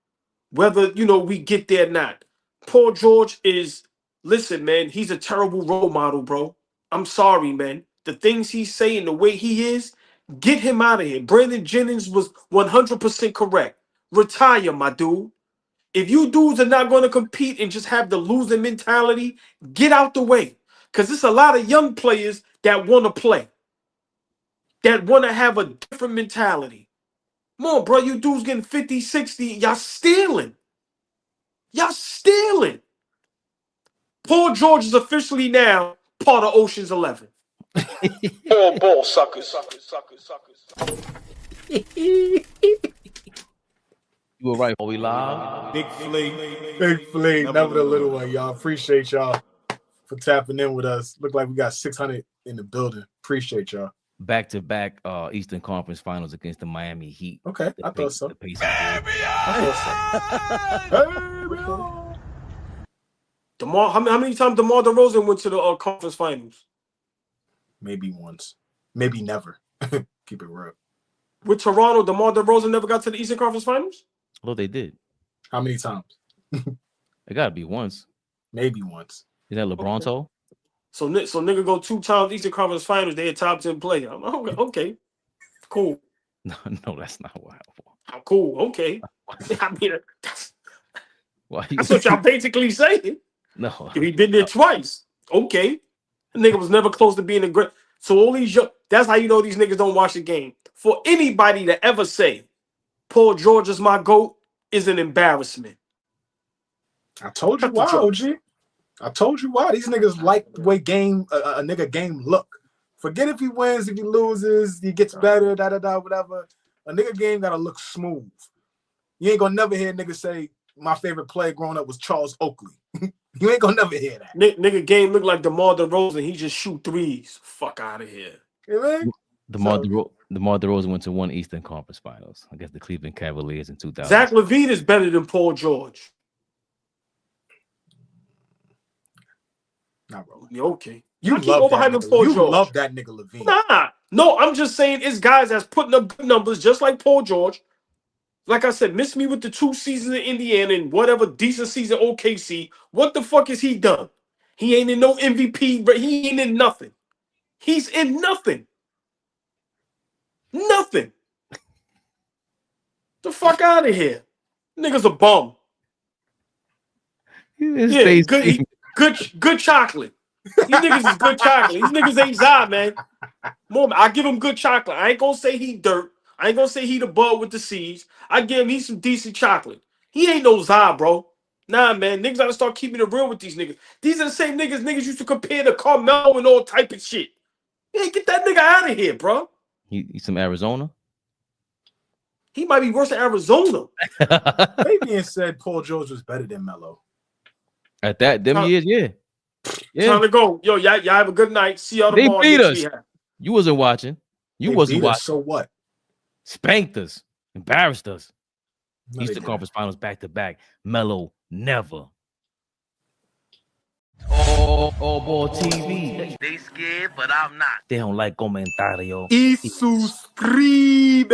whether, we get there or not. Paul George is, listen, man, he's a terrible role model, bro. I'm sorry, man. The things he's saying, the way he is, get him out of here. Brandon Jennings was 100% correct. Retire, my dude. If you dudes are not going to compete and just have the losing mentality, get out the way. Because there's a lot of young players that want to play, that want to have a different mentality. Come on, bro. You dudes getting 50, 60. Y'all stealing. Y'all stealing. Paul George is officially now part of Ocean's 11. Ball suckers. You were right. Are we live? Big Flea, never the little one, y'all. Appreciate y'all for tapping in with us. Look like we got 600 in the building. Appreciate y'all. Back-to-back Eastern Conference Finals against the Miami Heat. Okay, I thought so. How many times DeMar DeRozan went to the conference finals? Maybe once. Maybe never. Keep it real. With Toronto, DeMar DeRozan never got to the Eastern Conference Finals? Well, they did. How many times? It got to be once. Maybe once. Is that LeBron told? So nigga go 2 times Eastern Conference Finals, they a top 10 player. Okay. Cool. No, that's not what happened. Cool. Okay. I mean, Why That's what y'all basically saying. No. He been there twice. Okay. The nigga was never close to being a great. So all these that's how you know these niggas don't watch the game. For anybody to ever say Paul George is my GOAT is an embarrassment. I told you why, OG. I told you why. These niggas like the way a nigga game look. Forget if he wins, if he loses, he gets better, whatever. A nigga game gotta look smooth. You ain't gonna never hear niggas say my favorite player growing up was Charles Oakley. You ain't gonna never hear that. Nigga game look like DeMar DeRozan. He just shoot threes. Fuck out of here. You know? DeMar DeRozan went to one Eastern Conference Finals against the Cleveland Cavaliers in 2000. Zach LaVine is better than Paul George. Nah, bro. Okay. You keep overhyping Paul George. You love that nigga LaVine. Nah. No, I'm just saying it's guys that's putting up good numbers just like Paul George. Like I said, miss me with the 2 seasons in Indiana and whatever decent season OKC. What the fuck has he done? He ain't in no MVP, but he ain't in nothing. He's in nothing. Nothing. The fuck out of here. Nigga's a bum. Yeah, good chocolate. These niggas is good chocolate. These niggas ain't Zai, man. I give him good chocolate. I ain't gonna say he dirt. I ain't gonna say he the bud with the seeds. I give him some decent chocolate. He ain't no Zai, bro. Nah, man. Niggas gotta start keeping it real with these niggas. These are the same niggas used to compare to Carmelo and all type of shit. Yeah, get that nigga out of here, bro. He's from Arizona? He might be worse than Arizona. Fabian said Paul George was better than Melo. At them years, yeah. Time to go. Yo, y'all have a good night. See y'all tomorrow. They beat us. You wasn't watching. You wasn't watching. So what? Spanked us. Embarrassed us. No, Eastern Conference Finals back to back. Melo never. AllBall TV. They scared, but I'm not. They don't like comentario. Y suscribe.